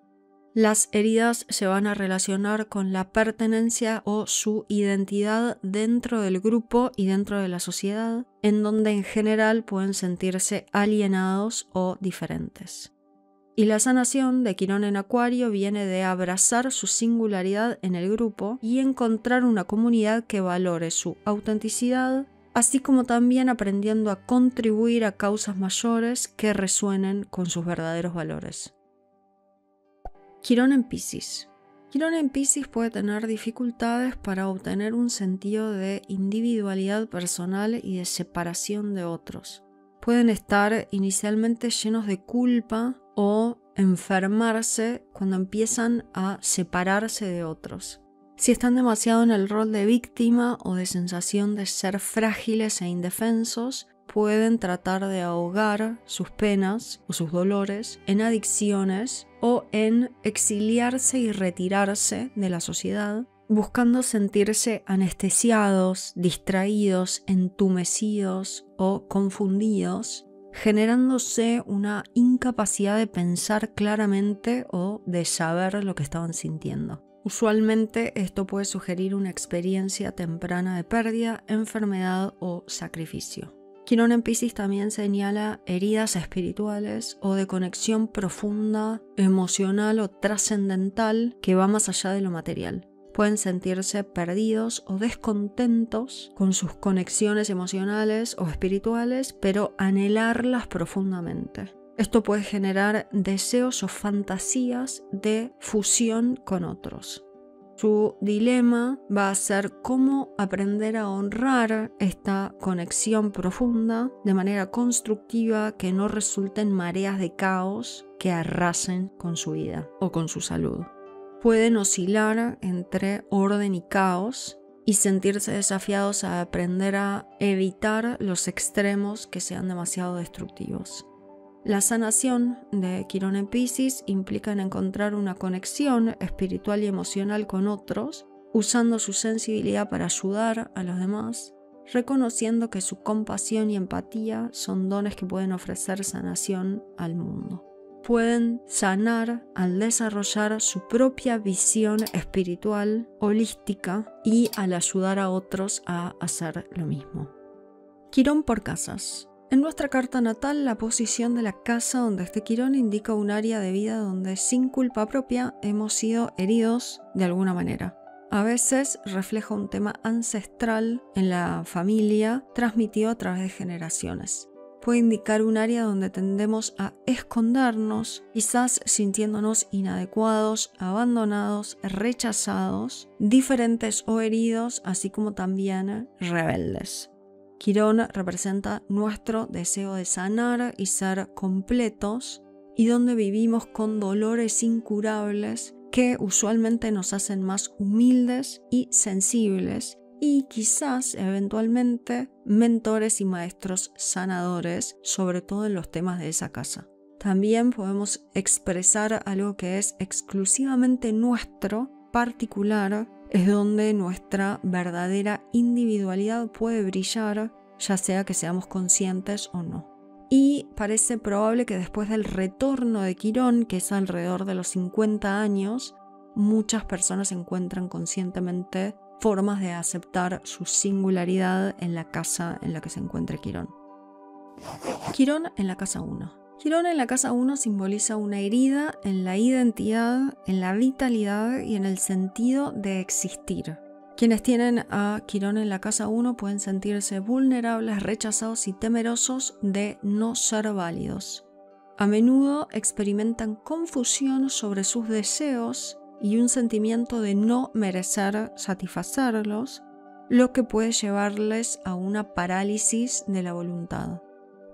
Las heridas se van a relacionar con la pertenencia o su identidad dentro del grupo y dentro de la sociedad, en donde en general pueden sentirse alienados o diferentes. Y la sanación de Quirón en Acuario viene de abrazar su singularidad en el grupo y encontrar una comunidad que valore su autenticidad, así como también aprendiendo a contribuir a causas mayores que resuenen con sus verdaderos valores. Quirón en Piscis. Quirón en Piscis puede tener dificultades para obtener un sentido de individualidad personal y de separación de otros. Pueden estar inicialmente llenos de culpa o enfermarse cuando empiezan a separarse de otros. Si están demasiado en el rol de víctima o de sensación de ser frágiles e indefensos, pueden tratar de ahogar sus penas o sus dolores en adicciones o en exiliarse y retirarse de la sociedad, buscando sentirse anestesiados, distraídos, entumecidos o confundidos, generándose una incapacidad de pensar claramente o de saber lo que estaban sintiendo. Usualmente esto puede sugerir una experiencia temprana de pérdida, enfermedad o sacrificio. Quirón en Piscis también señala heridas espirituales o de conexión profunda, emocional o trascendental que va más allá de lo material. pueden sentirse perdidos o descontentos con sus conexiones emocionales o espirituales, pero anhelarlas profundamente. Esto puede generar deseos o fantasías de fusión con otros. Su dilema va a ser cómo aprender a honrar esta conexión profunda de manera constructiva que no resulten mareas de caos que arrasen con su vida o con su salud. Pueden oscilar entre orden y caos y sentirse desafiados a aprender a evitar los extremos que sean demasiado destructivos. La sanación de Quirón en Piscis implica en encontrar una conexión espiritual y emocional con otros, usando su sensibilidad para ayudar a los demás, reconociendo que su compasión y empatía son dones que pueden ofrecer sanación al mundo. Pueden sanar al desarrollar su propia visión espiritual, holística, y al ayudar a otros a hacer lo mismo. Quirón por casas. En nuestra carta natal, la posición de la casa donde esté Quirón indica un área de vida donde sin culpa propia hemos sido heridos de alguna manera. A veces refleja un tema ancestral en la familia transmitido a través de generaciones. Puede indicar un área donde tendemos a escondernos, quizás sintiéndonos inadecuados, abandonados, rechazados, diferentes o heridos, así como también rebeldes. Quirón representa nuestro deseo de sanar y ser completos, y donde vivimos con dolores incurables que usualmente nos hacen más humildes y sensibles, y quizás eventualmente mentores y maestros sanadores, sobre todo en los temas de esa casa. También podemos expresar algo que es exclusivamente nuestro, particular, es donde nuestra verdadera individualidad puede brillar, ya sea que seamos conscientes o no. Y parece probable que después del retorno de Quirón, que es alrededor de los 50 años, muchas personas encuentran conscientemente formas de aceptar su singularidad en la casa en la que se encuentre Quirón. Quirón en la casa 1. Quirón en la casa 1 simboliza una herida en la identidad, en la vitalidad y en el sentido de existir. Quienes tienen a Quirón en la casa 1 pueden sentirse vulnerables, rechazados y temerosos de no ser válidos. A menudo experimentan confusión sobre sus deseos y un sentimiento de no merecer satisfacerlos, lo que puede llevarles a una parálisis de la voluntad.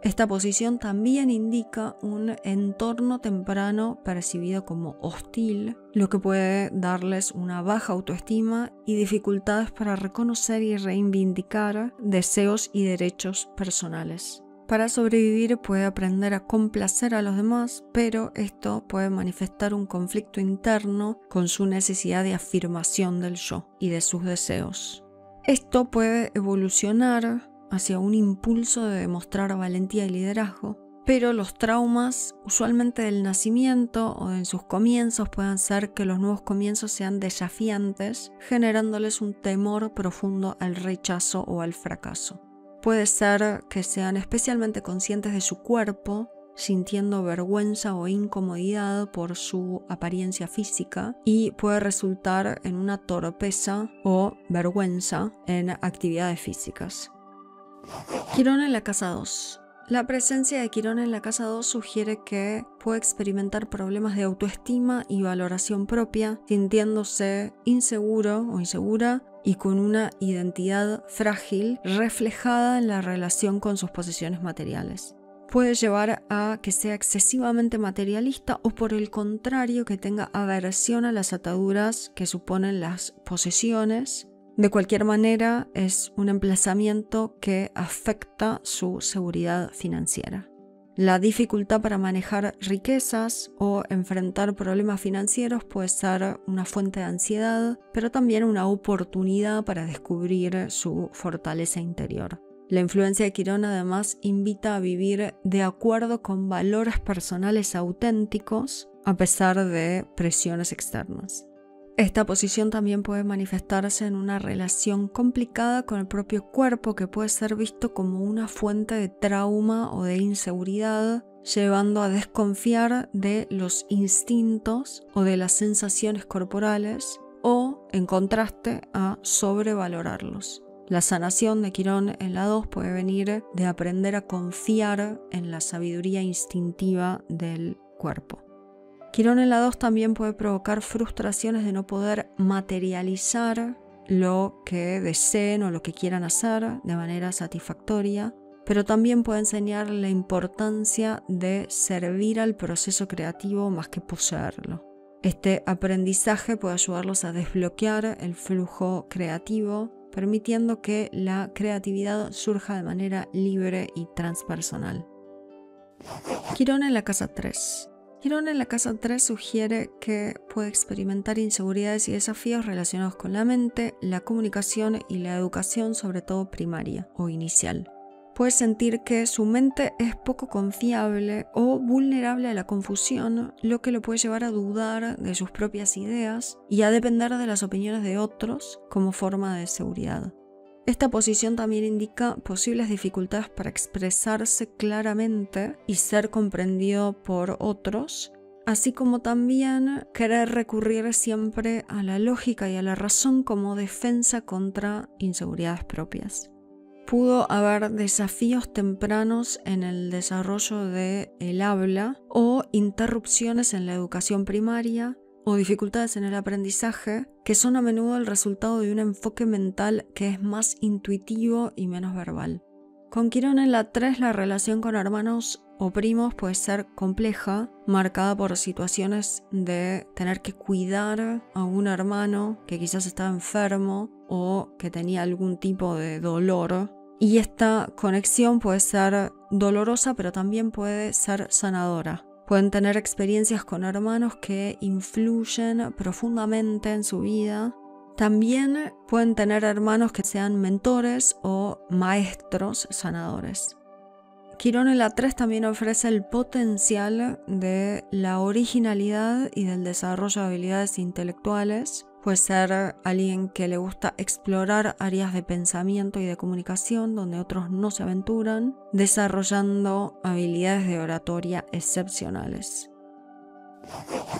Esta posición también indica un entorno temprano percibido como hostil, lo que puede darles una baja autoestima y dificultades para reconocer y reivindicar deseos y derechos personales. Para sobrevivir puede aprender a complacer a los demás, pero esto puede manifestar un conflicto interno con su necesidad de afirmación del yo y de sus deseos. Esto puede evolucionar hacia un impulso de demostrar valentía y liderazgo, pero los traumas, usualmente del nacimiento o en sus comienzos, pueden hacer que los nuevos comienzos sean desafiantes, generándoles un temor profundo al rechazo o al fracaso. Puede ser que sean especialmente conscientes de su cuerpo, sintiendo vergüenza o incomodidad por su apariencia física, y puede resultar en una torpeza o vergüenza en actividades físicas. Quirón en la casa 2. La presencia de Quirón en la casa 2 sugiere que puede experimentar problemas de autoestima y valoración propia, sintiéndose inseguro o insegura y con una identidad frágil reflejada en la relación con sus posesiones materiales. Puede llevar a que sea excesivamente materialista o, por el contrario, que tenga aversión a las ataduras que suponen las posesiones. De cualquier manera, es un emplazamiento que afecta su seguridad financiera. La dificultad para manejar riquezas o enfrentar problemas financieros puede ser una fuente de ansiedad, pero también una oportunidad para descubrir su fortaleza interior. La influencia de Quirón además invita a vivir de acuerdo con valores personales auténticos, a pesar de presiones externas. Esta posición también puede manifestarse en una relación complicada con el propio cuerpo, que puede ser visto como una fuente de trauma o de inseguridad, llevando a desconfiar de los instintos o de las sensaciones corporales, o en contraste a sobrevalorarlos. La sanación de Quirón en la 2 puede venir de aprender a confiar en la sabiduría instintiva del cuerpo. Quirón en la 2 también puede provocar frustraciones de no poder materializar lo que deseen o lo que quieran hacer de manera satisfactoria, pero también puede enseñar la importancia de servir al proceso creativo más que poseerlo. Este aprendizaje puede ayudarlos a desbloquear el flujo creativo, permitiendo que la creatividad surja de manera libre y transpersonal. Quirón en la casa 3. Quirón en la casa 3 sugiere que puede experimentar inseguridades y desafíos relacionados con la mente, la comunicación y la educación, sobre todo primaria o inicial. Puede sentir que su mente es poco confiable o vulnerable a la confusión, lo que lo puede llevar a dudar de sus propias ideas y a depender de las opiniones de otros como forma de seguridad. Esta posición también indica posibles dificultades para expresarse claramente y ser comprendido por otros, así como también querer recurrir siempre a la lógica y a la razón como defensa contra inseguridades propias. Pudo haber desafíos tempranos en el desarrollo del habla o interrupciones en la educación primaria o dificultades en el aprendizaje que son a menudo el resultado de un enfoque mental que es más intuitivo y menos verbal. Con Quirón en la 3 la relación con hermanos o primos puede ser compleja, marcada por situaciones de tener que cuidar a un hermano que quizás estaba enfermo o que tenía algún tipo de dolor. Y esta conexión puede ser dolorosa, pero también puede ser sanadora. Pueden tener experiencias con hermanos que influyen profundamente en su vida. También pueden tener hermanos que sean mentores o maestros sanadores. Quirón en la 3 también ofrece el potencial de la originalidad y del desarrollo de habilidades intelectuales. Puede ser alguien que le gusta explorar áreas de pensamiento y de comunicación donde otros no se aventuran, desarrollando habilidades de oratoria excepcionales.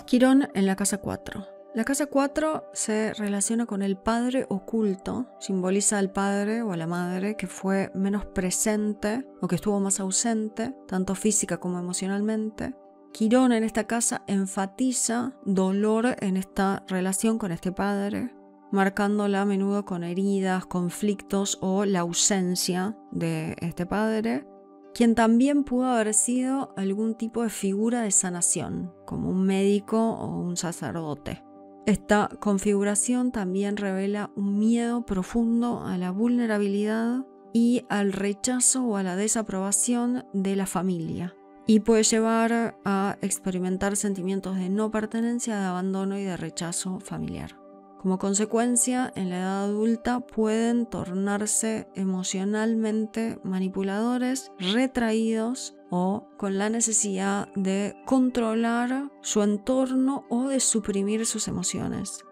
Quirón en la casa 4. La casa 4 se relaciona con el padre oculto, simboliza al padre o a la madre que fue menos presente o que estuvo más ausente, tanto física como emocionalmente. Quirón en esta casa enfatiza dolor en esta relación con este padre, marcándola a menudo con heridas, conflictos o la ausencia de este padre, quien también pudo haber sido algún tipo de figura de sanación, como un médico o un sacerdote. Esta configuración también revela un miedo profundo a la vulnerabilidad y al rechazo o a la desaprobación de la familia, y puede llevar a experimentar sentimientos de no pertenencia, de abandono y de rechazo familiar. Como consecuencia, en la edad adulta pueden tornarse emocionalmente manipuladores, retraídos o con la necesidad de controlar su entorno o de suprimir sus emociones.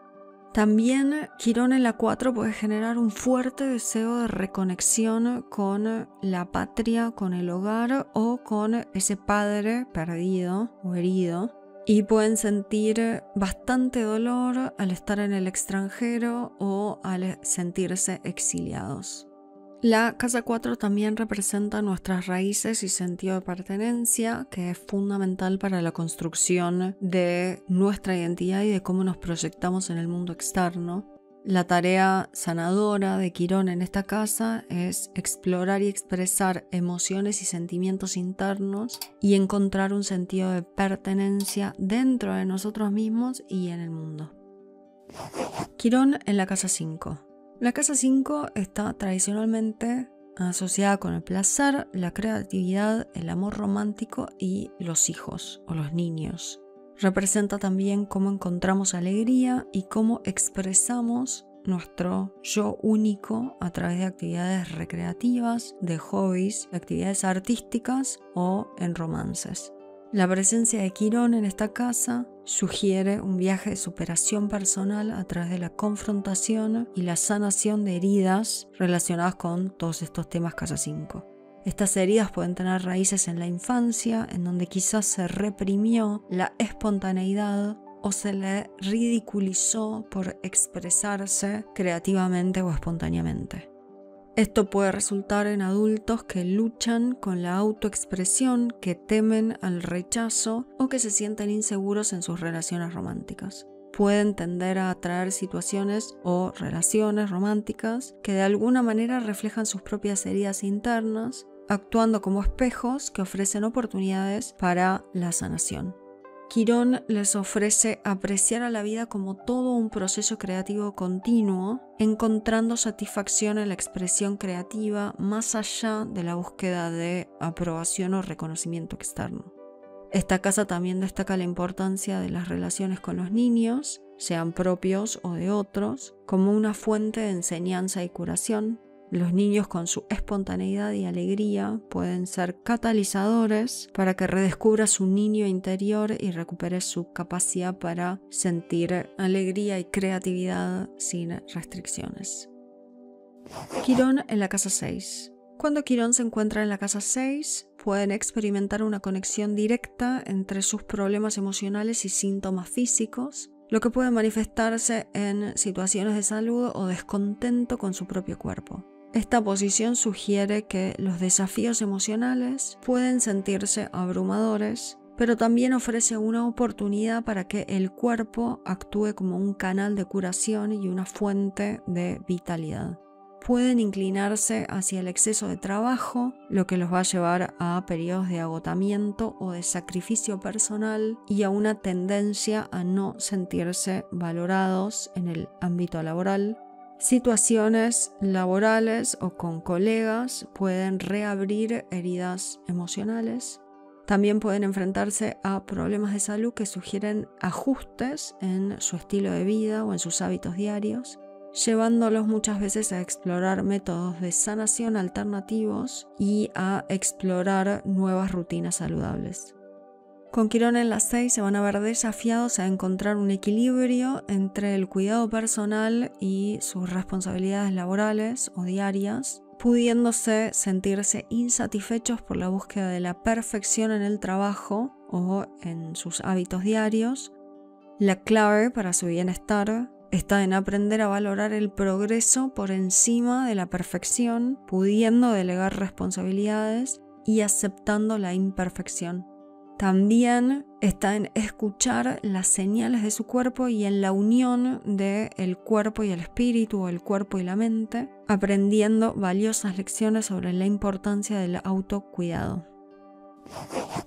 También Quirón en la 4 puede generar un fuerte deseo de reconexión con la patria, con el hogar o con ese padre perdido o herido. Y pueden sentir bastante dolor al estar en el extranjero o al sentirse exiliados. La casa 4 también representa nuestras raíces y sentido de pertenencia, que es fundamental para la construcción de nuestra identidad y de cómo nos proyectamos en el mundo externo. La tarea sanadora de Quirón en esta casa es explorar y expresar emociones y sentimientos internos y encontrar un sentido de pertenencia dentro de nosotros mismos y en el mundo. Quirón en la casa 5. La casa 5 está tradicionalmente asociada con el placer, la creatividad, el amor romántico y los hijos o los niños. Representa también cómo encontramos alegría y cómo expresamos nuestro yo único a través de actividades recreativas, de hobbies, de actividades artísticas o en romances. La presencia de Quirón en esta casa sugiere un viaje de superación personal a través de la confrontación y la sanación de heridas relacionadas con todos estos temas casa 5. Estas heridas pueden tener raíces en la infancia, en donde quizás se reprimió la espontaneidad o se le ridiculizó por expresarse creativamente o espontáneamente. Esto puede resultar en adultos que luchan con la autoexpresión, que temen al rechazo o que se sienten inseguros en sus relaciones románticas. Pueden tender a atraer situaciones o relaciones románticas que de alguna manera reflejan sus propias heridas internas, actuando como espejos que ofrecen oportunidades para la sanación. Quirón les ofrece apreciar a la vida como todo un proceso creativo continuo, encontrando satisfacción en la expresión creativa más allá de la búsqueda de aprobación o reconocimiento externo. Esta casa también destaca la importancia de las relaciones con los niños, sean propios o de otros, como una fuente de enseñanza y curación. Los niños con su espontaneidad y alegría pueden ser catalizadores para que redescubra su niño interior y recupere su capacidad para sentir alegría y creatividad sin restricciones. Quirón en la casa 6. Cuando Quirón se encuentra en la casa 6, pueden experimentar una conexión directa entre sus problemas emocionales y síntomas físicos, lo que puede manifestarse en situaciones de salud o descontento con su propio cuerpo. Esta posición sugiere que los desafíos emocionales pueden sentirse abrumadores, pero también ofrece una oportunidad para que el cuerpo actúe como un canal de curación y una fuente de vitalidad. Pueden inclinarse hacia el exceso de trabajo, lo que los va a llevar a periodos de agotamiento o de sacrificio personal y a una tendencia a no sentirse valorados en el ámbito laboral. Situaciones laborales o con colegas pueden reabrir heridas emocionales. También pueden enfrentarse a problemas de salud que sugieren ajustes en su estilo de vida o en sus hábitos diarios, llevándolos muchas veces a explorar métodos de sanación alternativos y a explorar nuevas rutinas saludables. Con Quirón en la 6 se van a ver desafiados a encontrar un equilibrio entre el cuidado personal y sus responsabilidades laborales o diarias, pudiéndose sentirse insatisfechos por la búsqueda de la perfección en el trabajo o en sus hábitos diarios. La clave para su bienestar está en aprender a valorar el progreso por encima de la perfección, pudiendo delegar responsabilidades y aceptando la imperfección. También está en escuchar las señales de su cuerpo y en la unión del cuerpo y el espíritu o el cuerpo y la mente, aprendiendo valiosas lecciones sobre la importancia del autocuidado.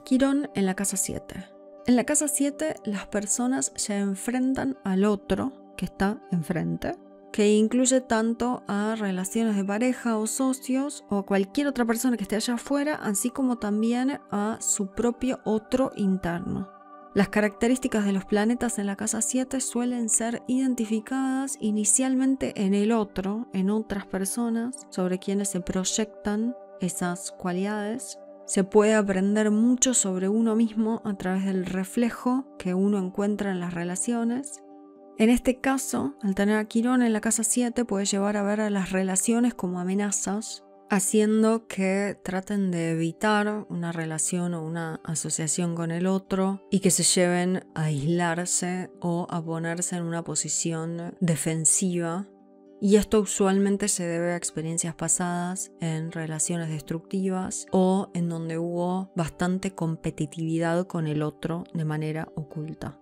Quirón en la casa 7. En la casa 7 las personas se enfrentan al otro que está enfrente, que incluye tanto a relaciones de pareja o socios o cualquier otra persona que esté allá afuera, así como también a su propio otro interno. Las características de los planetas en la casa 7 suelen ser identificadas inicialmente en el otro, en otras personas sobre quienes se proyectan esas cualidades. Se puede aprender mucho sobre uno mismo a través del reflejo que uno encuentra en las relaciones. En este caso, al tener a Quirón en la casa 7 puede llevar a ver a las relaciones como amenazas, haciendo que traten de evitar una relación o una asociación con el otro y que se lleven a aislarse o a ponerse en una posición defensiva. Y esto usualmente se debe a experiencias pasadas en relaciones destructivas o en donde hubo bastante competitividad con el otro de manera oculta.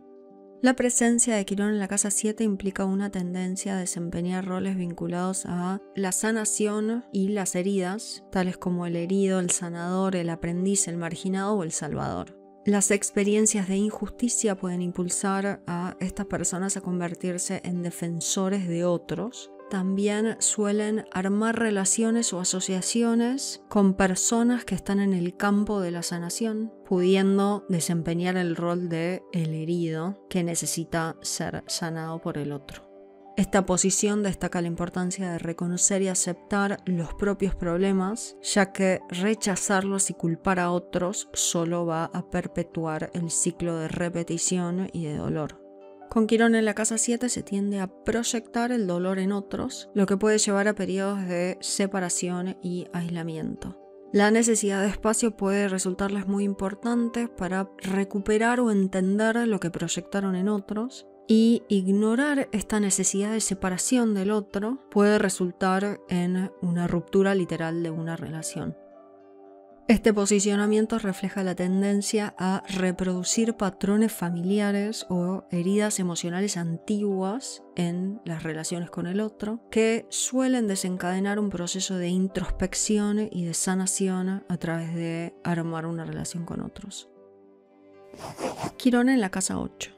La presencia de Quirón en la casa 7 implica una tendencia a desempeñar roles vinculados a la sanación y las heridas, tales como el herido, el sanador, el aprendiz, el marginado o el salvador. Las experiencias de injusticia pueden impulsar a estas personas a convertirse en defensores de otros. También suelen armar relaciones o asociaciones con personas que están en el campo de la sanación, pudiendo desempeñar el rol de el herido que necesita ser sanado por el otro. Esta posición destaca la importancia de reconocer y aceptar los propios problemas, ya que rechazarlos y culpar a otros solo va a perpetuar el ciclo de repetición y de dolor. Con Quirón en la casa 7 se tiende a proyectar el dolor en otros, lo que puede llevar a periodos de separación y aislamiento. La necesidad de espacio puede resultarles muy importante para recuperar o entender lo que proyectaron en otros, y ignorar esta necesidad de separación del otro puede resultar en una ruptura literal de una relación. Este posicionamiento refleja la tendencia a reproducir patrones familiares o heridas emocionales antiguas en las relaciones con el otro, que suelen desencadenar un proceso de introspección y de sanación a través de armar una relación con otros. Quirón en la casa 8.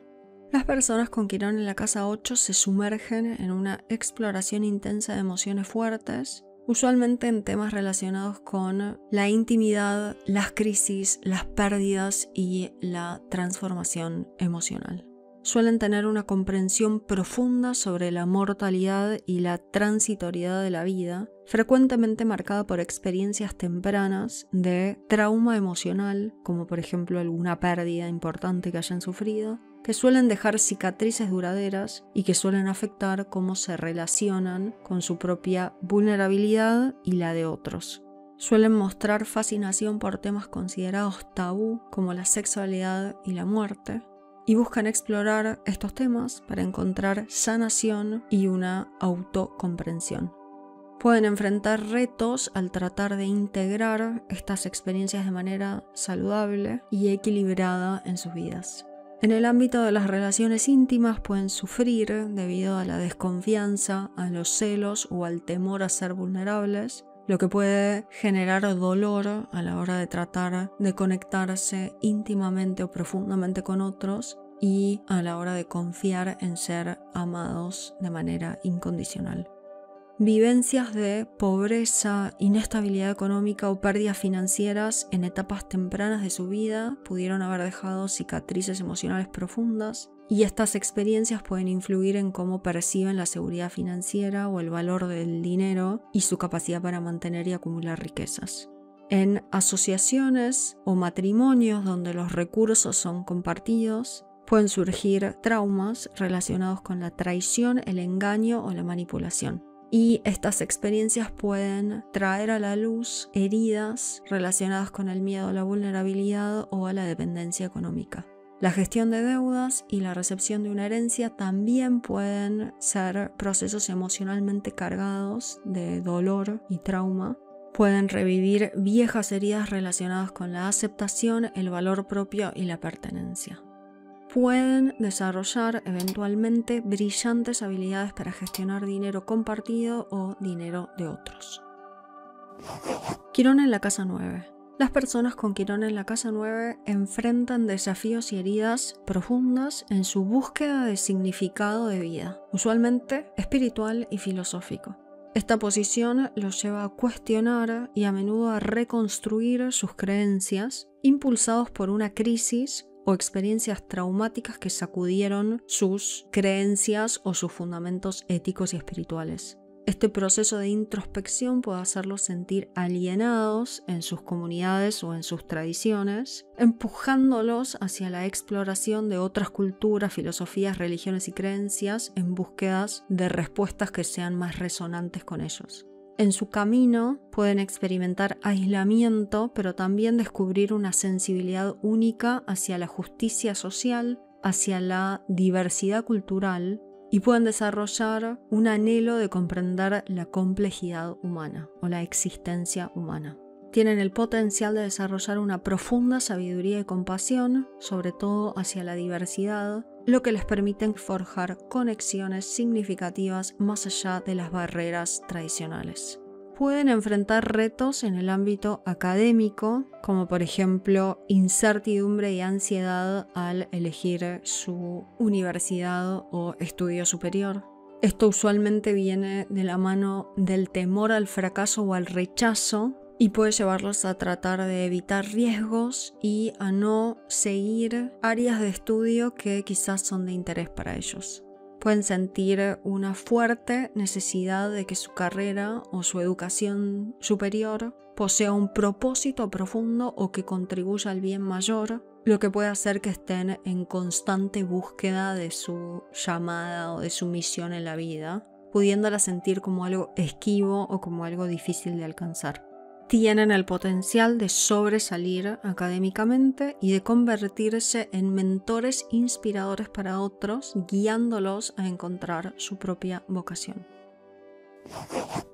Las personas con Quirón en la casa 8 se sumergen en una exploración intensa de emociones fuertes, usualmente en temas relacionados con la intimidad, las crisis, las pérdidas y la transformación emocional. Suelen tener una comprensión profunda sobre la mortalidad y la transitoriedad de la vida, frecuentemente marcada por experiencias tempranas de trauma emocional, como por ejemplo alguna pérdida importante que hayan sufrido, que suelen dejar cicatrices duraderas y que suelen afectar cómo se relacionan con su propia vulnerabilidad y la de otros. Suelen mostrar fascinación por temas considerados tabú como la sexualidad y la muerte, y buscan explorar estos temas para encontrar sanación y una autocomprensión. Pueden enfrentar retos al tratar de integrar estas experiencias de manera saludable y equilibrada en sus vidas. En el ámbito de las relaciones íntimas pueden sufrir debido a la desconfianza, a los celos o al temor a ser vulnerables, lo que puede generar dolor a la hora de tratar de conectarse íntimamente o profundamente con otros y a la hora de confiar en ser amados de manera incondicional. Vivencias de pobreza, inestabilidad económica o pérdidas financieras en etapas tempranas de su vida pudieron haber dejado cicatrices emocionales profundas, y estas experiencias pueden influir en cómo perciben la seguridad financiera o el valor del dinero y su capacidad para mantener y acumular riquezas. En asociaciones o matrimonios donde los recursos son compartidos, pueden surgir traumas relacionados con la traición, el engaño o la manipulación. Y estas experiencias pueden traer a la luz heridas relacionadas con el miedo a la vulnerabilidad o a la dependencia económica. La gestión de deudas y la recepción de una herencia también pueden ser procesos emocionalmente cargados de dolor y trauma. Pueden revivir viejas heridas relacionadas con la aceptación, el valor propio y la pertenencia. Pueden desarrollar eventualmente brillantes habilidades para gestionar dinero compartido o dinero de otros. Quirón en la casa 9. Las personas con Quirón en la casa 9 enfrentan desafíos y heridas profundas en su búsqueda de significado de vida, usualmente espiritual y filosófico. Esta posición los lleva a cuestionar y a menudo a reconstruir sus creencias, impulsados por una crisis o experiencias traumáticas que sacudieron sus creencias o sus fundamentos éticos y espirituales. Este proceso de introspección puede hacerlos sentir alienados en sus comunidades o en sus tradiciones, empujándolos hacia la exploración de otras culturas, filosofías, religiones y creencias en búsquedas de respuestas que sean más resonantes con ellos. En su camino pueden experimentar aislamiento, pero también descubrir una sensibilidad única hacia la justicia social, hacia la diversidad cultural, y pueden desarrollar un anhelo de comprender la complejidad humana o la existencia humana. Tienen el potencial de desarrollar una profunda sabiduría y compasión, sobre todo hacia la diversidad, lo que les permite forjar conexiones significativas más allá de las barreras tradicionales. Pueden enfrentar retos en el ámbito académico, como por ejemplo incertidumbre y ansiedad al elegir su universidad o estudio superior. Esto usualmente viene de la mano del temor al fracaso o al rechazo y puede llevarlos a tratar de evitar riesgos y a no seguir áreas de estudio que quizás son de interés para ellos. Pueden sentir una fuerte necesidad de que su carrera o su educación superior posea un propósito profundo o que contribuya al bien mayor, lo que puede hacer que estén en constante búsqueda de su llamada o de su misión en la vida, pudiéndola sentir como algo esquivo o como algo difícil de alcanzar. tienen el potencial de sobresalir académicamente y de convertirse en mentores inspiradores para otros, guiándolos a encontrar su propia vocación.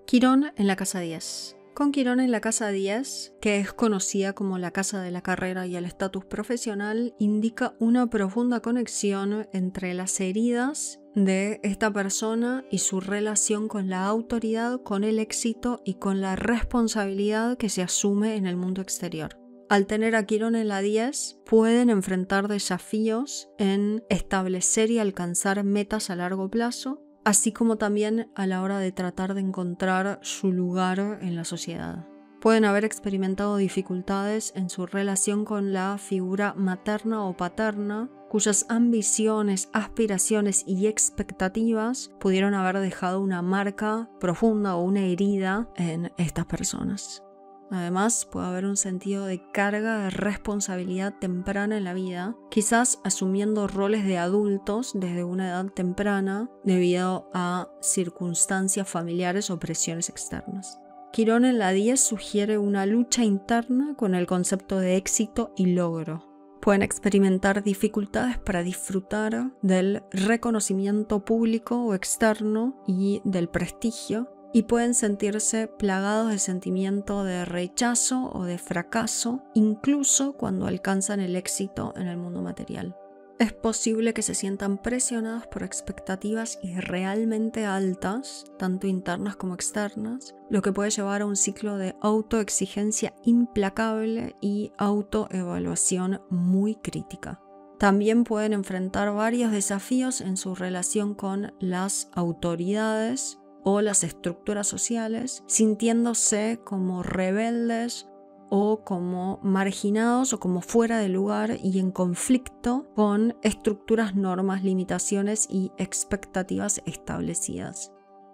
Quirón en la casa 10. Con Quirón en la casa 10, que es conocida como la casa de la carrera y el estatus profesional, indica una profunda conexión entre las heridas de esta persona y su relación con la autoridad, con el éxito y con la responsabilidad que se asume en el mundo exterior. Al tener a Quirón en la 10, pueden enfrentar desafíos en establecer y alcanzar metas a largo plazo, así como también a la hora de tratar de encontrar su lugar en la sociedad. Pueden haber experimentado dificultades en su relación con la figura materna o paterna, cuyas ambiciones, aspiraciones y expectativas pudieron haber dejado una marca profunda o una herida en estas personas. Además, puede haber un sentido de carga de responsabilidad temprana en la vida, quizás asumiendo roles de adultos desde una edad temprana debido a circunstancias familiares o presiones externas. Quirón en la 10 sugiere una lucha interna con el concepto de éxito y logro. Pueden experimentar dificultades para disfrutar del reconocimiento público o externo y del prestigio, y pueden sentirse plagados de sentimiento de rechazo o de fracaso, incluso cuando alcanzan el éxito en el mundo material. Es posible que se sientan presionados por expectativas irrealmente altas, tanto internas como externas, lo que puede llevar a un ciclo de autoexigencia implacable y autoevaluación muy crítica. También pueden enfrentar varios desafíos en su relación con las autoridades o las estructuras sociales, sintiéndose como rebeldes o como marginados o como fuera de lugar y en conflicto con estructuras, normas, limitaciones y expectativas establecidas.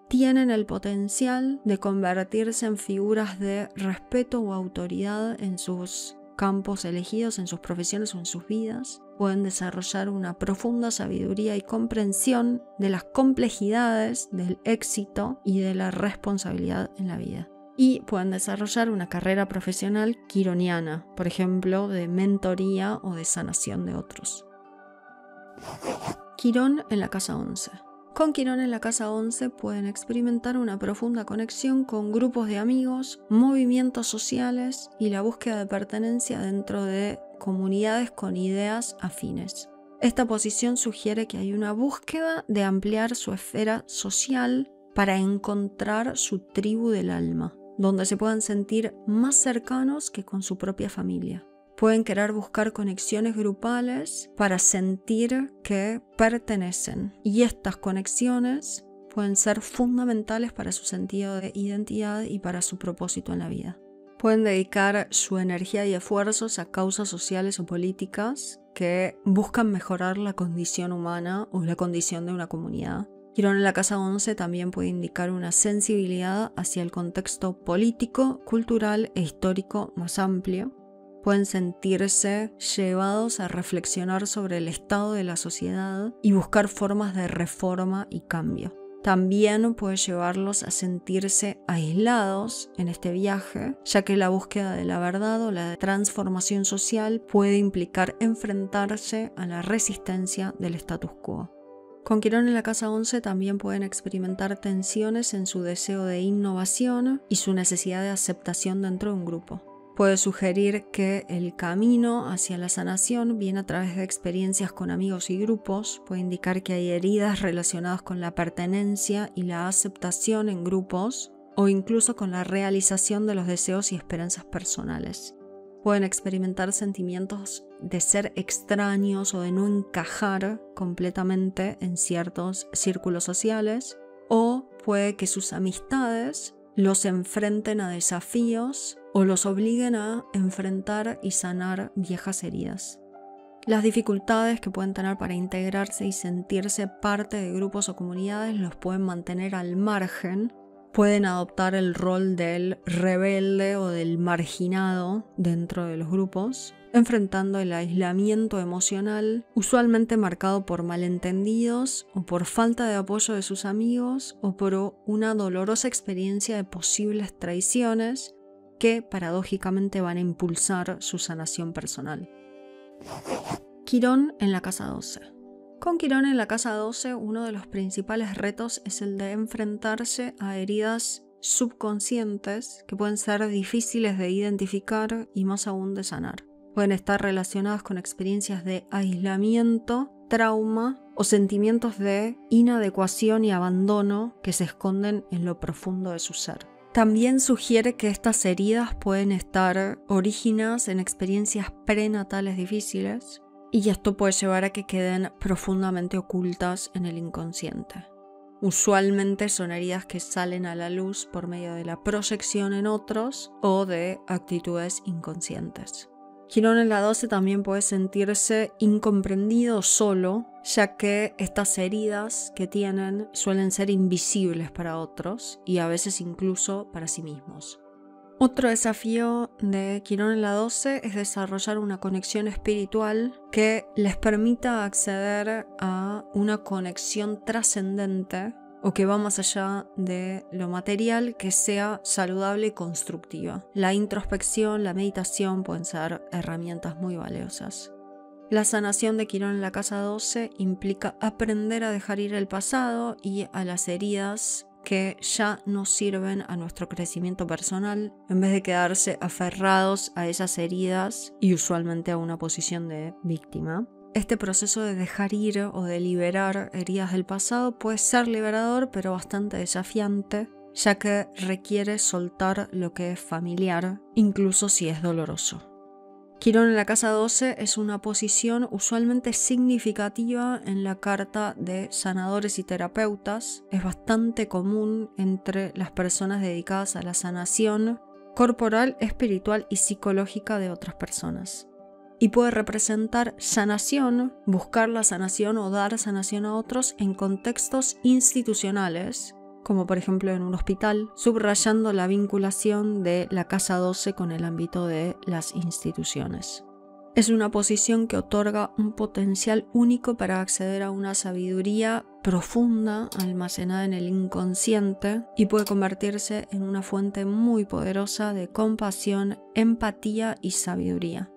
Tienen el potencial de convertirse en figuras de respeto o autoridad en sus campos elegidos, en sus profesiones o en sus vidas. Pueden desarrollar una profunda sabiduría y comprensión de las complejidades del éxito y de la responsabilidad en la vida. Y pueden desarrollar una carrera profesional quironiana, por ejemplo, de mentoría o de sanación de otros. Quirón en la casa 11. Con Quirón en la casa 11 pueden experimentar una profunda conexión con grupos de amigos, movimientos sociales y la búsqueda de pertenencia dentro de comunidades con ideas afines. Esta posición sugiere que hay una búsqueda de ampliar su esfera social para encontrar su tribu del alma, donde se puedan sentir más cercanos que con su propia familia. Pueden querer buscar conexiones grupales para sentir que pertenecen, y estas conexiones pueden ser fundamentales para su sentido de identidad y para su propósito en la vida. Pueden dedicar su energía y esfuerzos a causas sociales o políticas que buscan mejorar la condición humana o la condición de una comunidad. Quirón en la casa 11 también puede indicar una sensibilidad hacia el contexto político, cultural e histórico más amplio. Pueden sentirse llevados a reflexionar sobre el estado de la sociedad y buscar formas de reforma y cambio. También puede llevarlos a sentirse aislados en este viaje, ya que la búsqueda de la verdad o la transformación social puede implicar enfrentarse a la resistencia del status quo. Con Quirón en la casa 11 también pueden experimentar tensiones en su deseo de innovación y su necesidad de aceptación dentro de un grupo. Puede sugerir que el camino hacia la sanación viene a través de experiencias con amigos y grupos. Puede indicar que hay heridas relacionadas con la pertenencia y la aceptación en grupos, o incluso con la realización de los deseos y esperanzas personales. Pueden experimentar sentimientos de ser extraños o de no encajar completamente en ciertos círculos sociales, o puede que sus amistades los enfrenten a desafíos o los obliguen a enfrentar y sanar viejas heridas. Las dificultades que pueden tener para integrarse y sentirse parte de grupos o comunidades los pueden mantener al margen. Pueden adoptar el rol del rebelde o del marginado dentro de los grupos, enfrentando el aislamiento emocional, usualmente marcado por malentendidos o por falta de apoyo de sus amigos o por una dolorosa experiencia de posibles traiciones, que paradójicamente van a impulsar su sanación personal. Quirón en la casa 12. Con Quirón en la casa 12, uno de los principales retos es el de enfrentarse a heridas subconscientes que pueden ser difíciles de identificar y más aún de sanar. Pueden estar relacionadas con experiencias de aislamiento, trauma o sentimientos de inadecuación y abandono que se esconden en lo profundo de su ser. También sugiere que estas heridas pueden estar originadas en experiencias prenatales difíciles y esto puede llevar a que queden profundamente ocultas en el inconsciente. Usualmente son heridas que salen a la luz por medio de la proyección en otros o de actitudes inconscientes. Quirón en la 12 también puede sentirse incomprendido solo, ya que estas heridas que tienen suelen ser invisibles para otros y a veces incluso para sí mismos. Otro desafío de Quirón en la 12 es desarrollar una conexión espiritual que les permita acceder a una conexión trascendente o que va más allá de lo material, que sea saludable y constructiva. La introspección, la meditación pueden ser herramientas muy valiosas. La sanación de Quirón en la casa 12 implica aprender a dejar ir el pasado y a las heridas que ya no sirven a nuestro crecimiento personal, en vez de quedarse aferrados a esas heridas y usualmente a una posición de víctima. Este proceso de dejar ir o de liberar heridas del pasado puede ser liberador, pero bastante desafiante, ya que requiere soltar lo que es familiar, incluso si es doloroso. Quirón en la casa 12 es una posición usualmente significativa en la carta de sanadores y terapeutas. Es bastante común entre las personas dedicadas a la sanación corporal, espiritual y psicológica de otras personas. Y puede representar sanación, buscar la sanación o dar sanación a otros en contextos institucionales, como por ejemplo en un hospital, subrayando la vinculación de la casa 12 con el ámbito de las instituciones. Es una posición que otorga un potencial único para acceder a una sabiduría profunda almacenada en el inconsciente y puede convertirse en una fuente muy poderosa de compasión, empatía y sabiduría.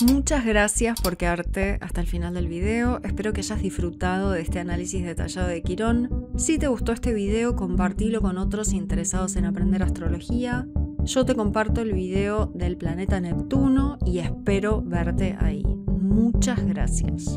Muchas gracias por quedarte hasta el final del video, espero que hayas disfrutado de este análisis detallado de Quirón. Si te gustó este video, compartilo con otros interesados en aprender astrología. Yo te comparto el video del planeta Neptuno y espero verte ahí. Muchas gracias.